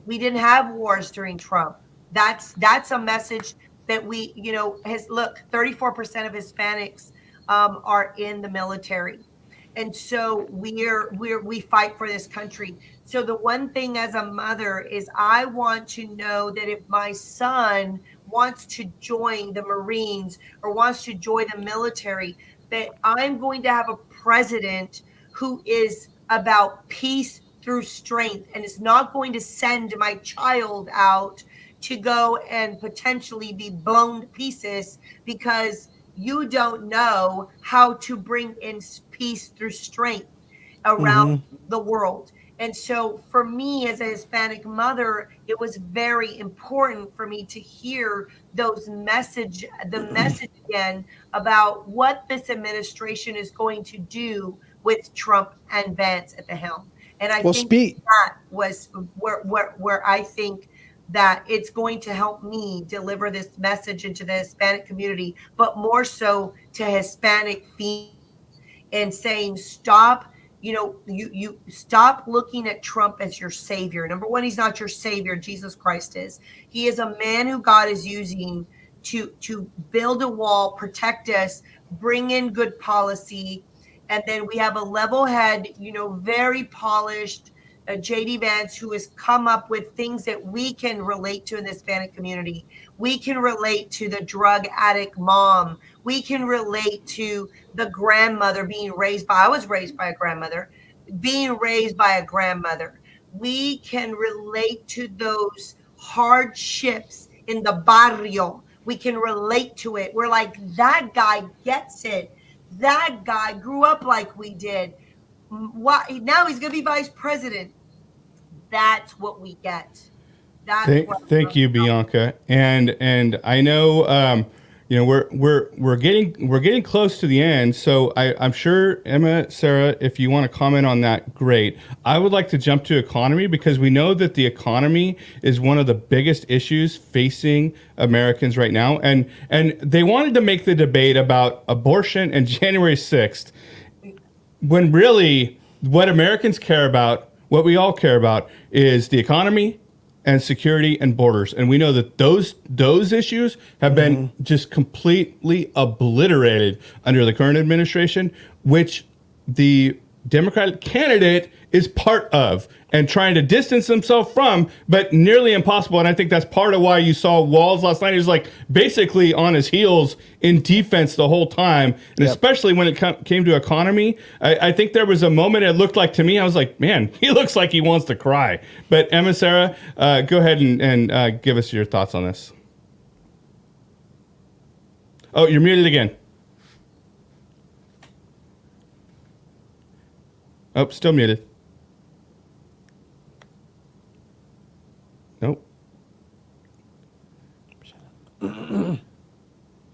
We didn't have wars during Trump. That's a message that we, look, 34% of Hispanics are in the military. And so we fight for this country. So the one thing as a mother is I want to know that if my son wants to join the Marines or wants to join the military, that I'm going to have a president who is about peace through strength and is not going to send my child out to go and potentially be blown to pieces because you don't know how to bring in peace through strength around the world. And so for me as a Hispanic mother, it was very important for me to hear the message again about what this administration is going to do with Trump and Vance at the helm. And I think that was where I think that it's going to help me deliver this message into the Hispanic community, but more so to Hispanic females, and saying, stop, you stop looking at Trump as your savior. Number one, he's not your savior. Jesus Christ is. He is a man who God is using to build a wall, protect us, bring in good policy. And then we have a level head, very polished J.D. Vance, who has come up with things that we can relate to in the Hispanic community. We can relate to the drug addict mom. We can relate to the grandmother I was raised by a grandmother, being raised by a grandmother. We can relate to those hardships in the barrio. We can relate to it. We're like, that guy gets it. That guy grew up like we did. Now he's going to be vice president. That's what we get. Thank you, Bianca. And I know we're getting close to the end, so I'm sure EmmaSara, if you want to comment on that, great. I would like to jump to economy because we know that the economy is one of the biggest issues facing Americans right now, and they wanted to make the debate about abortion and January 6th, when really what Americans care about, what we all care about, is the economy and security and borders. And we know that those issues have been just completely obliterated under the current administration, which the Democratic candidate is part of and trying to distance himself from, but nearly impossible. And I think that's part of why you saw Walz last night. He was like basically on his heels in defense the whole time. And especially when it came to economy, I think there was a moment it looked like to me, I was like, man, he looks like he wants to cry. But EmmaSara, go ahead and give us your thoughts on this. Oh, you're muted again. Oh, still muted. Nope.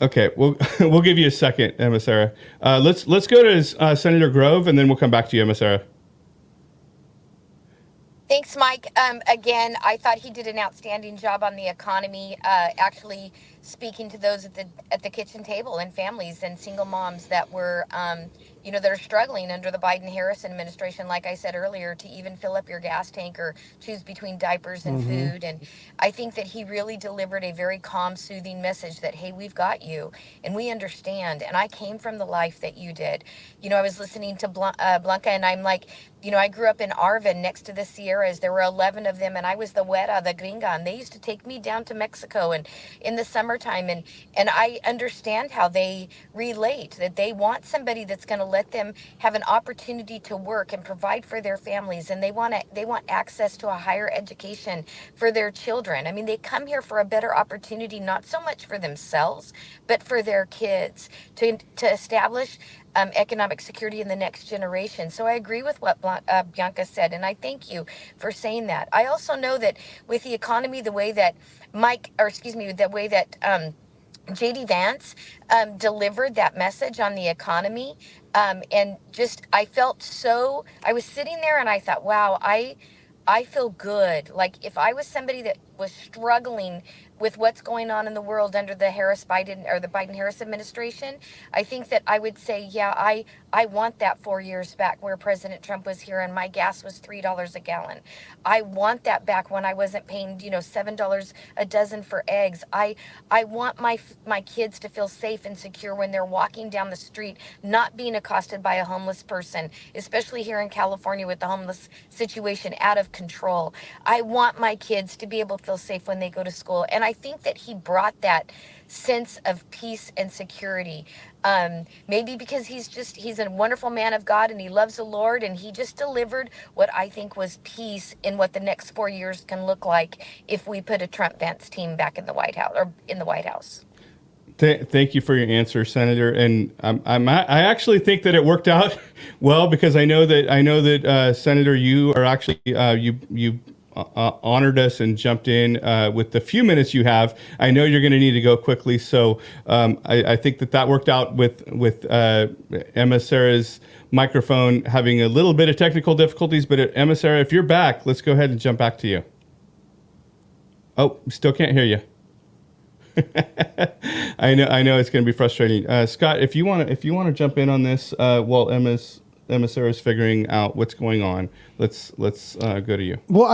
Okay, we'll give you a second, EmmaSara. Let's go to Senator Grove, and then we'll come back to you, EmmaSara. Thanks, Mike. Again, I thought he did an outstanding job on the economy, actually speaking to those at the kitchen table and families and single moms that were, that are struggling under the Biden-Harris administration, like I said earlier, to even fill up your gas tank or choose between diapers and food. And I think that he really delivered a very calm, soothing message that, hey, we've got you and we understand. And I came from the life that you did. I was listening to Bianca, and I'm like, I grew up in Arvin next to the Sierras. There were 11 of them, and I was the güera, the gringa, and they used to take me down to Mexico and in the summertime. And I understand how they relate, that they want somebody that's going to let them have an opportunity to work and provide for their families, and they want access to a higher education for their children. I mean, they come here for a better opportunity, not so much for themselves, but for their kids, to establish economic security in the next generation. So I agree with what Bianca said, and I thank you for saying that. I also know that with the economy, the way that JD Vance delivered that message on the economy, and just I was sitting there and I thought, wow, I feel good. Like if I was somebody that was struggling with what's going on in the world under the Biden-Harris administration, I think that I would say, yeah, I want that 4 years back where President Trump was here and my gas was $3 a gallon. I want that back when I wasn't paying, $7 a dozen for eggs. I want my kids to feel safe and secure when they're walking down the street, not being accosted by a homeless person, especially here in California with the homeless situation out of control. I want my kids to be able to feel safe when they go to school. And I think that he brought that sense of peace and security. Maybe because he's a wonderful man of God and he loves the Lord, and he just delivered what I think was peace in what the next 4 years can look like if we put a Trump-Vance team back in the White House. Thank you for your answer, Senator. And I actually think that it worked out well, because I know that Senator, you are actually you honored us and jumped in with the few minutes you have. I know you're going to need to go quickly, so I think that worked out with EmmaSara's microphone having a little bit of technical difficulties. But EmmaSara, if you're back, let's go ahead and jump back to you. Oh, still can't hear you. I know it's going to be frustrating. Scott, if you want to jump in on this while EmmaSara's figuring out what's going on, let's go to you. Well,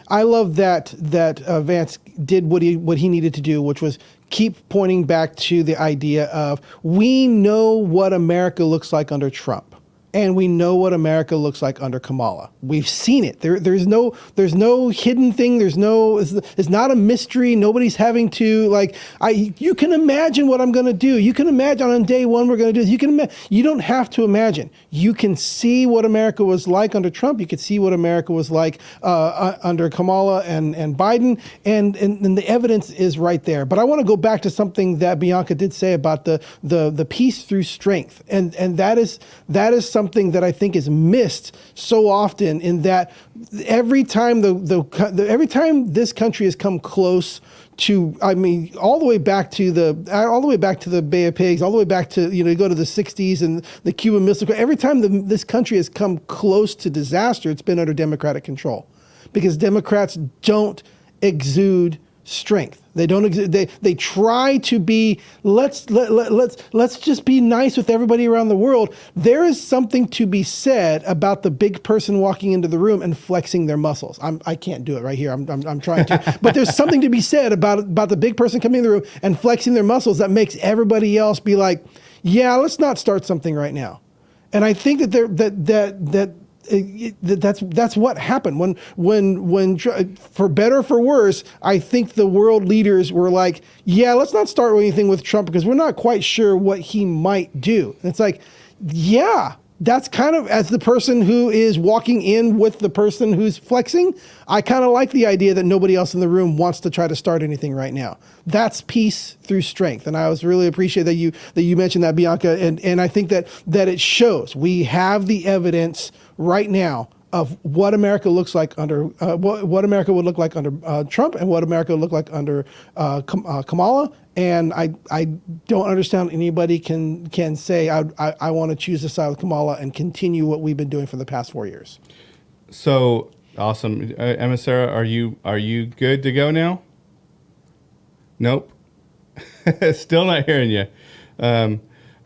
I love that Vance did what he needed to do, which was keep pointing back to the idea of, we know what America looks like under Trump. And we know what America looks like under Kamala. We've seen it. There's no hidden thing. It's not a mystery. Nobody's having to you can imagine what I'm going to do. You can imagine on day one we're going to do this. You don't have to imagine. You can see what America was like under Trump. You can see what America was like under Kamala and Biden, and the evidence is right there. But I want to go back to something that Bianca did say about the peace through strength, and that is something that I think is missed so often, in that every time every time this country has come close all the way back to the Bay of Pigs, all the way back to, you go to the 60s and the Cuban Missile. Every time this country has come close to disaster, it's been under Democratic control, because Democrats don't exude strength. They don't exude. They try to be, let's just be nice with everybody around the world. There is something to be said about the big person walking into the room and flexing their muscles. I can't do it right here. I'm trying to, but there's something to be said about the big person coming in the room and flexing their muscles that makes everybody else be like, yeah, let's not start something right now. And I think that's what happened when for better or for worse, I think the world leaders were like, yeah, let's not start anything with Trump because we're not quite sure what he might do. And it's like, yeah, that's kind of, as the person who is walking in with the person who's flexing, I kind of like the idea that nobody else in the room wants to try to start anything right now. That's peace through strength. And I was really appreciate that you mentioned that, Bianca. And I think that it shows we have the evidence right now of what America looks like under what America would look like under Trump, and what America would look like under Kamala. And I don't understand anybody can say I want to choose the side with Kamala and continue what we've been doing for the past 4 years. So awesome, EmmaSara, are you good to go now? Nope. Still not hearing you.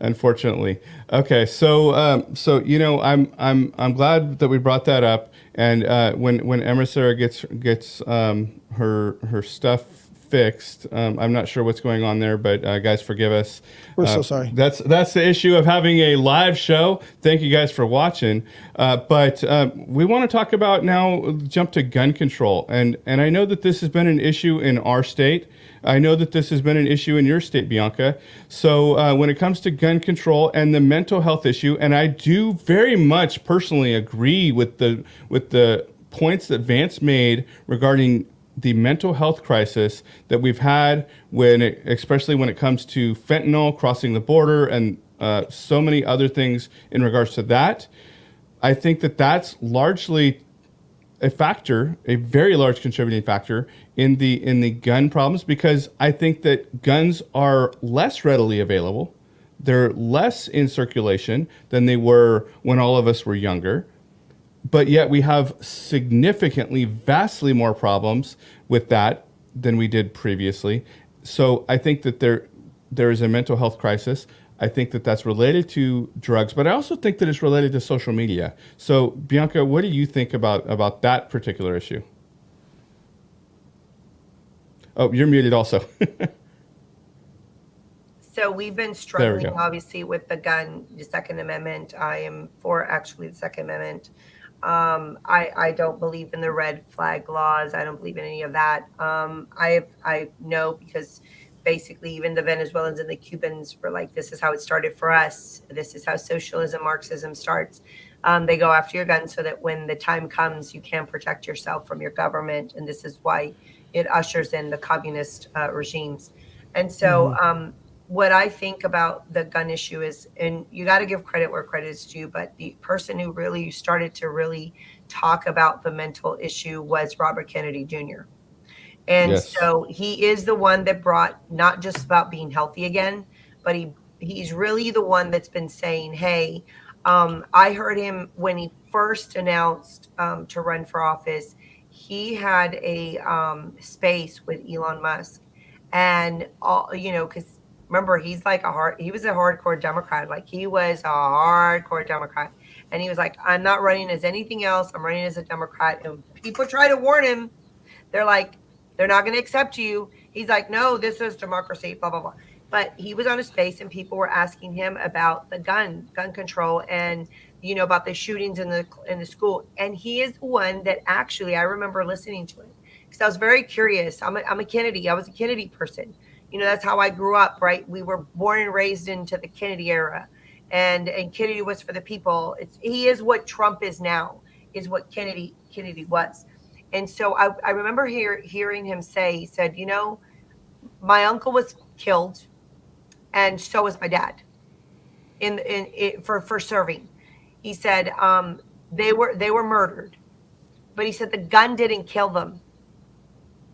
Unfortunately. Okay, so I'm glad that we brought that up, and when EmmaSara gets her stuff fixed, I'm not sure what's going on there, but guys, forgive us. We're so sorry. That's the issue of having a live show. Thank you guys for watching, but we want to talk about now. Jump to gun control, and I know that this has been an issue in our state. I know that this has been an issue in your state, Bianca. So when it comes to gun control and the mental health issue, and I do very much personally agree with the points that Vance made regarding the mental health crisis that we've had, especially when it comes to fentanyl crossing the border and so many other things in regards to that. I think that that's largely a factor, a very large contributing factor in the gun problems, because I think that guns are less readily available. They're less in circulation than they were when all of us were younger. But yet we have significantly, vastly more problems with that than we did previously. So I think that there is a mental health crisis. I think that that's related to drugs, but I also think that it's related to social media. So Bianca, what do you think about that particular issue? Oh, you're muted also. So we've been struggling, obviously, with the Second Amendment. I am for actually the Second Amendment. I don't believe in the red flag laws. I don't believe in any of that. I know, because basically even the Venezuelans and the Cubans were like, this is how it started for us. This is how socialism, Marxism starts. They go after your gun so that when the time comes, you can protect yourself from your government. And this is why it ushers in the communist regimes. And so what I think about the gun issue is, and you got to give credit where credit is due, but the person who really started to really talk about the mental issue was Robert Kennedy Jr. And so he is the one that brought not just about being healthy again, but he's really the one that's been saying, hey, I heard him when he first announced to run for office. He had a space with Elon Musk, and because remember, he was a hardcore Democrat. Like, he was a hardcore Democrat, and he was like, I'm not running as anything else. I'm running as a Democrat. And people try to warn him. They're like, they're not going to accept you. He's like, no, this is democracy, blah, blah, blah. But he was on a space, and people were asking him about the gun control, and about the shootings in the school. And he is the one that actually, I remember listening to him because I was very curious. I'm a Kennedy. I was a Kennedy person. That's how I grew up, right? We were born and raised into the Kennedy era, and Kennedy was for the people. He is what Trump is now, is what Kennedy was. And so I remember hearing him say, he said, my uncle was killed, and so was my dad for serving. He said they were murdered, but he said the gun didn't kill them.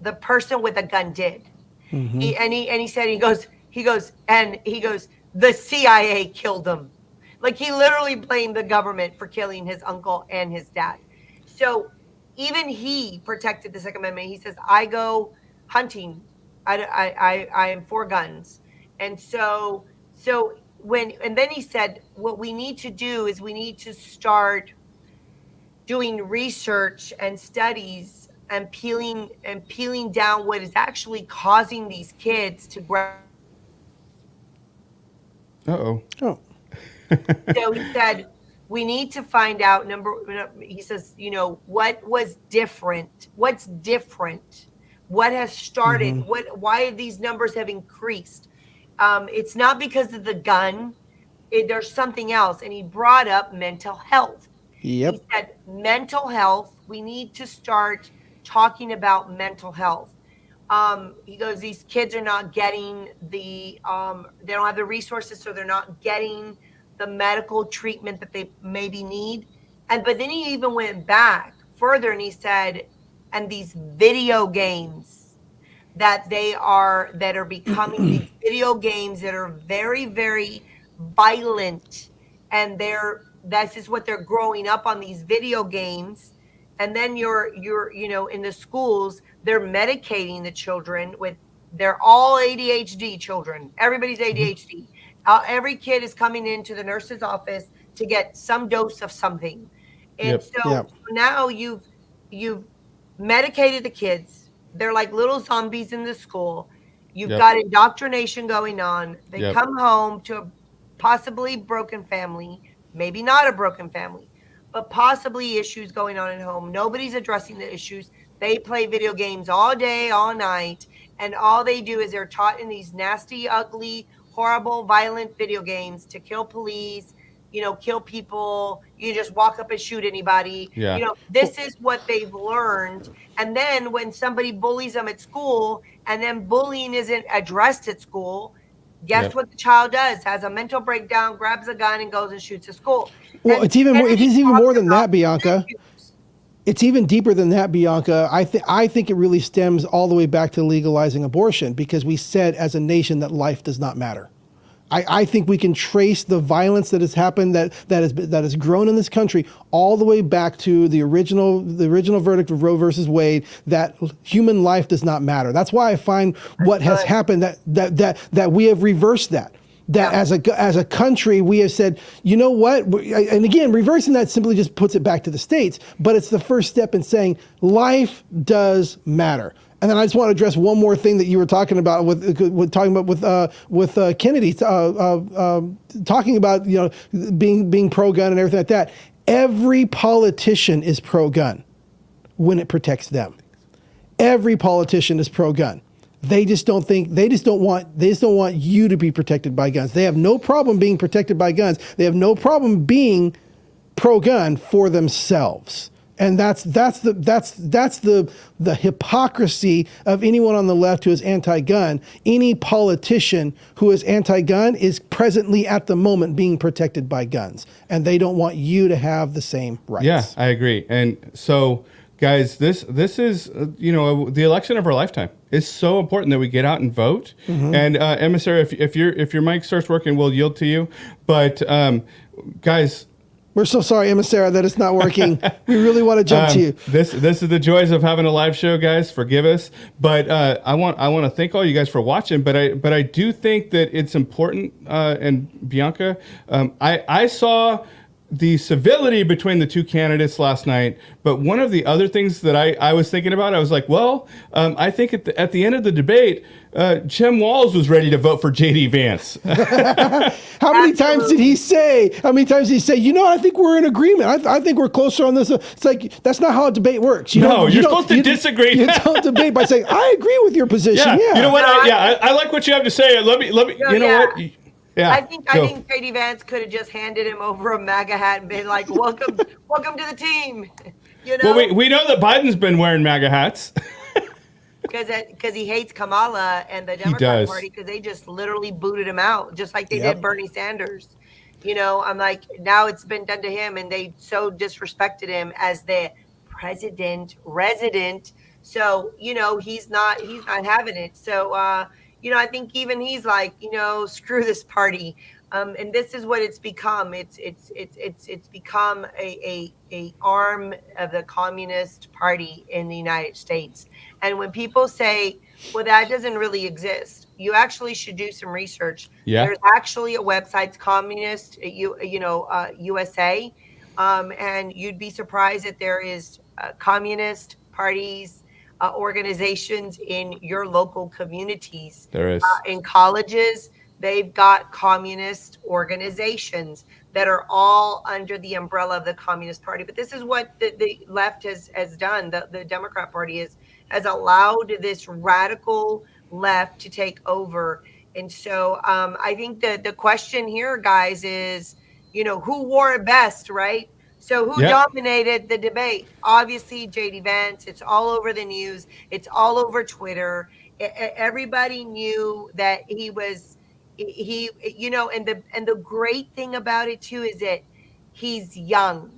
The person with the gun did. He said, he goes, the CIA killed him. Like, he literally blamed the government for killing his uncle and his dad. So even he protected the Second Amendment. He says, I go hunting. I am for guns. And then he said, what we need to do is we need to start doing research and studies and peeling down what is actually causing these kids to grow. Oh. So he said, we need to find out he says, what was different? What's different? What has started? Why these numbers have increased? It's not because of the gun. There's something else. And he brought up mental health. Yep. He said, mental health, we need to start talking about mental health. He goes, these kids are not getting they don't have the resources, so they're not getting the medical treatment that they maybe need. But then he even went back further and he said, and these video games that are becoming these video games that are very, very violent, and this is what they're growing up on, these video games. And then you're in the schools, they're medicating the children they're all ADHD children. Everybody's ADHD. Every kid is coming into the nurse's office to get some dose of something. And now you've medicated the kids. They're like little zombies in the school. You've got indoctrination going on. They come home to a possibly broken family, maybe not a broken family, but possibly issues going on at home. Nobody's addressing the issues. They play video games all day, all night, and all they do is they're taught in these nasty, ugly, horrible, violent video games to kill police, kill people. You just walk up and shoot anybody. Yeah. This is what they've learned. And then when somebody bullies them at school, and then bullying isn't addressed at school, guess what the child does? Has a mental breakdown, grabs a gun, and goes and shoots at school. Well, and it's even more than that, Bianca. It's even deeper than that, Bianca. I think it really stems all the way back to legalizing abortion, because we said as a nation that life does not matter. I think we can trace the violence that has happened, that has grown in this country, all the way back to the original verdict of Roe versus Wade, that human life does not matter. That's why I find what has happened that we have reversed that. That as a country, we have said, you know what? And again, reversing that simply just puts it back to the states, but it's the first step in saying life does matter. And then I just want to address one more thing that you were talking about with Kennedy, talking about being pro-gun and everything like that. Every politician is pro-gun when it protects them. Every politician is pro-gun. They just don't want you to be protected by guns. They have no problem being protected by guns. They have no problem being pro-gun for themselves. And that's the hypocrisy of anyone on the left who is anti-gun. Any politician who is anti-gun is presently at the moment being protected by guns, and they don't want you to have the same rights. Yeah, I agree. And so, guys, this is the election of our lifetime. It's so important that we get out and vote. And EmmaSara, if your mic starts working, we'll yield to you. But guys. We're so sorry, EmmaSara, that it's not working. We really want to jump to you. This is the joys of having a live show, guys. Forgive us, but I want to thank all you guys for watching. But I do think that it's important. And Bianca, I saw the civility between the two candidates last night. But one of the other things that I was thinking about, I was like, well, I think at the end of the debate, Jim Walz was ready to vote for J.D. Vance. How many times did he say, I think we're in agreement. I think we're closer on this. It's like, that's not how a debate works. You're supposed to disagree. You don't debate by saying, I agree with your position. Yeah. You know what? I like what you have to say. Let me. What? Yeah, I think J.D. Vance could have just handed him over a MAGA hat and been like, welcome to the team. Well, we know that Biden's been wearing MAGA hats. Because he hates Kamala and the Democrat Party, because they just literally booted him out, just like they did Bernie Sanders. I'm like, now it's been done to him, and they so disrespected him as the resident So, he's not having it. So, I think even he's like, screw this party. And this is what it's become. It's become a arm of the Communist Party in the United States. And when people say, well, that doesn't really exist, you actually should do some research. Yeah. There's actually a website, Communist USA, and you'd be surprised that there is communist parties, organizations in your local communities. There is. In colleges, they've got communist organizations that are all under the umbrella of the Communist Party. But this is what the left has done. The Democrat Party has allowed this radical left to take over. And so I think that the question here, guys, is, who wore it best, right? So who dominated the debate? Obviously, JD Vance. It's all over the news. It's all over Twitter. Everybody knew that he was, and the great thing about it too is that he's young,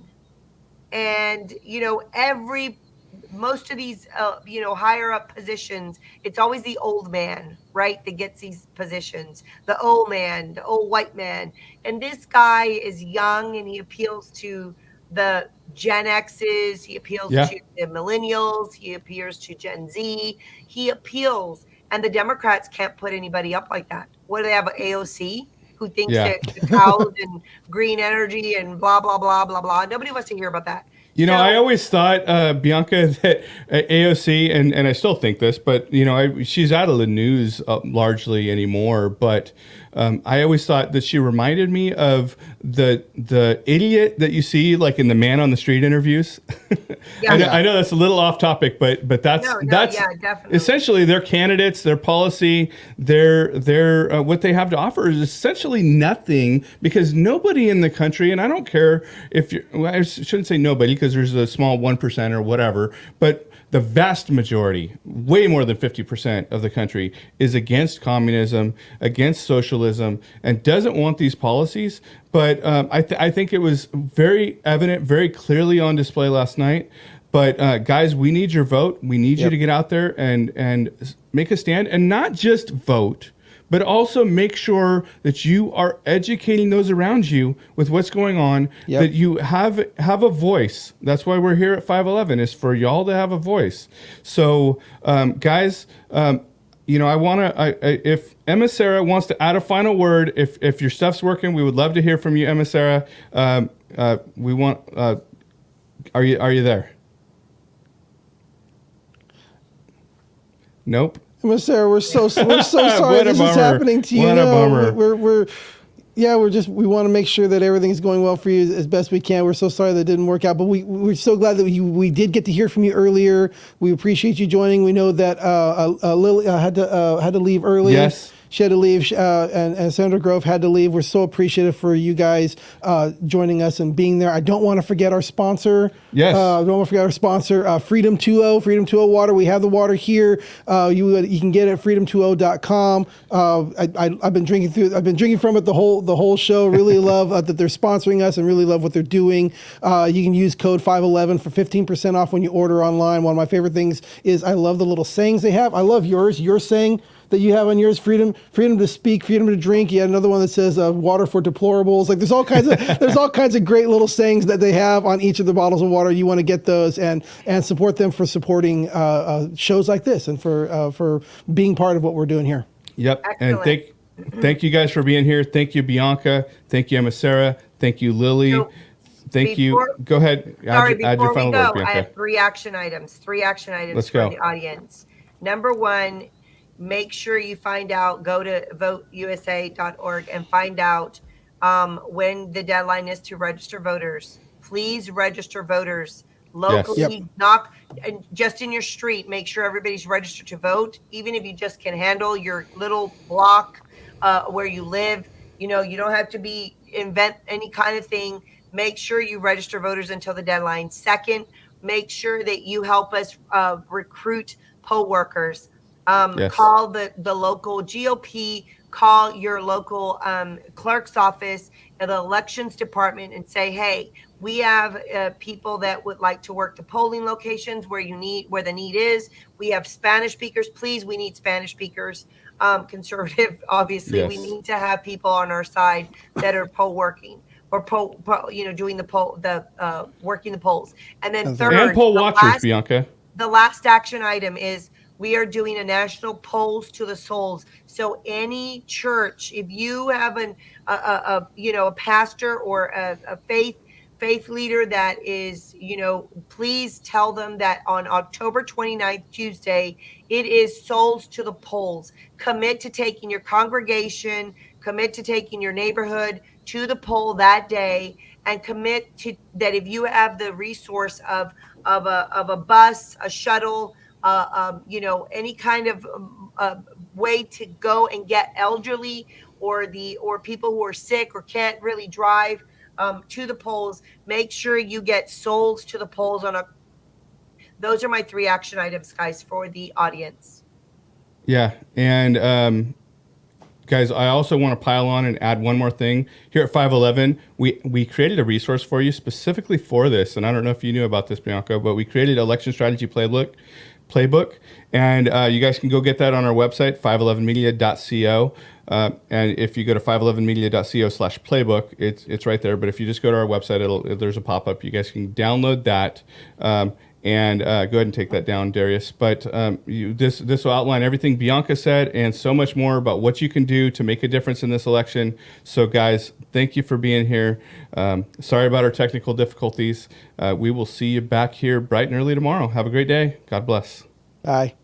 and most of these higher up positions, it's always the old man, right, that gets these positions, the old man, the old white man. And this guy is young, and he appeals to the Gen X's, he appeals to the millennials, he appeals to Gen Z, he appeals, and the Democrats can't put anybody up like that. What do they have, AOC, who thinks that the cows and green energy and blah, blah, blah, blah, blah. Nobody wants to hear about that. I always thought, Bianca, that AOC, and I still think this, but, she's out of the news largely anymore. But I always thought that she reminded me of the idiot that you see, like, in the Man on the Street interviews. I know that's a little off topic, but that's definitely. Essentially their candidates, their policy, their what they have to offer is essentially nothing, because nobody in the country, and I don't care if you're, well, I shouldn't say nobody, because there's a small 1% or whatever, but the vast majority, way more than 50% of the country, is against communism, against socialism, and doesn't want these policies. But I think it was very evident, very clearly on display last night. But guys, we need your vote. We need you to get out there and make a stand, and not just vote, but also make sure that you are educating those around you with what's going on, that you have a voice. That's why we're here at 511, is for y'all to have a voice. So, guys, I want to, if EmmaSara wants to add a final word, if your stuff's working, we would love to hear from you, EmmaSara. We want, are you there? Nope. EmmaSara, we're so sorry this is happening to you. What a bummer. We want to make sure that everything's going well for you as best we can. We're so sorry that didn't work out, but we're so glad that we did get to hear from you earlier. We appreciate you joining. We know that Lily had to leave early. Yes. She had to leave, and Senator Grove had to leave. We're so appreciative for you guys joining us and being there. I don't want to forget our sponsor. Yes. I don't want to forget our sponsor, Freedom 20, Freedom 20 water. We have the water here. You can get it at freedom20.com. I've been drinking from it the whole show. Really love that they're sponsoring us, and really love what they're doing. You can use code 511 for 15% off when you order online. One of my favorite things is I love the little sayings they have. I love yours. Your saying that you have on yours, freedom to speak, freedom to drink. You had another one that says water for deplorables. Like there's all kinds of great little sayings that they have on each of the bottles of water. You want to get those and support them for supporting shows like this, and for being part of what we're doing here. Yep. Excellent. And thank you guys for being here. Thank you, Bianca. Thank you, EmmaSara. Thank you, Lily. So, Thank you. Go ahead. Sorry, add your before final we go, word, Bianca. I have three action items Let's for go. the audience. Number one, make sure you find out, go to voteusa.org and find out when the deadline is to register voters. Please register voters locally. Yes. Knock just in your street. Make sure everybody's registered to vote, even if you just can handle your little block where you live. You don't have to invent any kind of thing. Make sure you register voters until the deadline. Second, make sure that you help us recruit poll workers. Yes. Call the local GOP, call your local clerk's office and the elections department and say, hey, we have people that would like to work the polling locations where the need is. We have Spanish speakers. Please, we need Spanish speakers. Conservative, obviously, Yes. we need to have people on our side that are poll working or doing working the polls. And then third, and poll watchers, Bianca. the last action item is we are doing a national polls to the souls. So any church, if you have a pastor or a faith leader that is, please tell them that on October 29th, Tuesday, it is souls to the polls. Commit to taking your congregation, commit to taking your neighborhood to the poll that day, and commit to that. If you have the resource of a bus, a shuttle, any kind of way to go and get elderly or people who are sick or can't really drive to the polls, make sure you get souls to the polls those are my 3 action items, guys, for the audience. Yeah. And guys, I also want to pile on and add one more thing. Here at 511, we created a resource for you specifically for this. And I don't know if you knew about this, Bianca, but we created election strategy playbook. And you guys can go get that on our website, 511media.co. And if you go to 511media.co/playbook, it's right there. But if you just go to our website, there's a pop-up. You guys can download that. And go ahead and take that down, Darius. But this will outline everything Bianca said and so much more about what you can do to make a difference in this election. So, guys, thank you for being here. Sorry about our technical difficulties. We will see you back here bright and early tomorrow. Have a great day. God bless. Bye.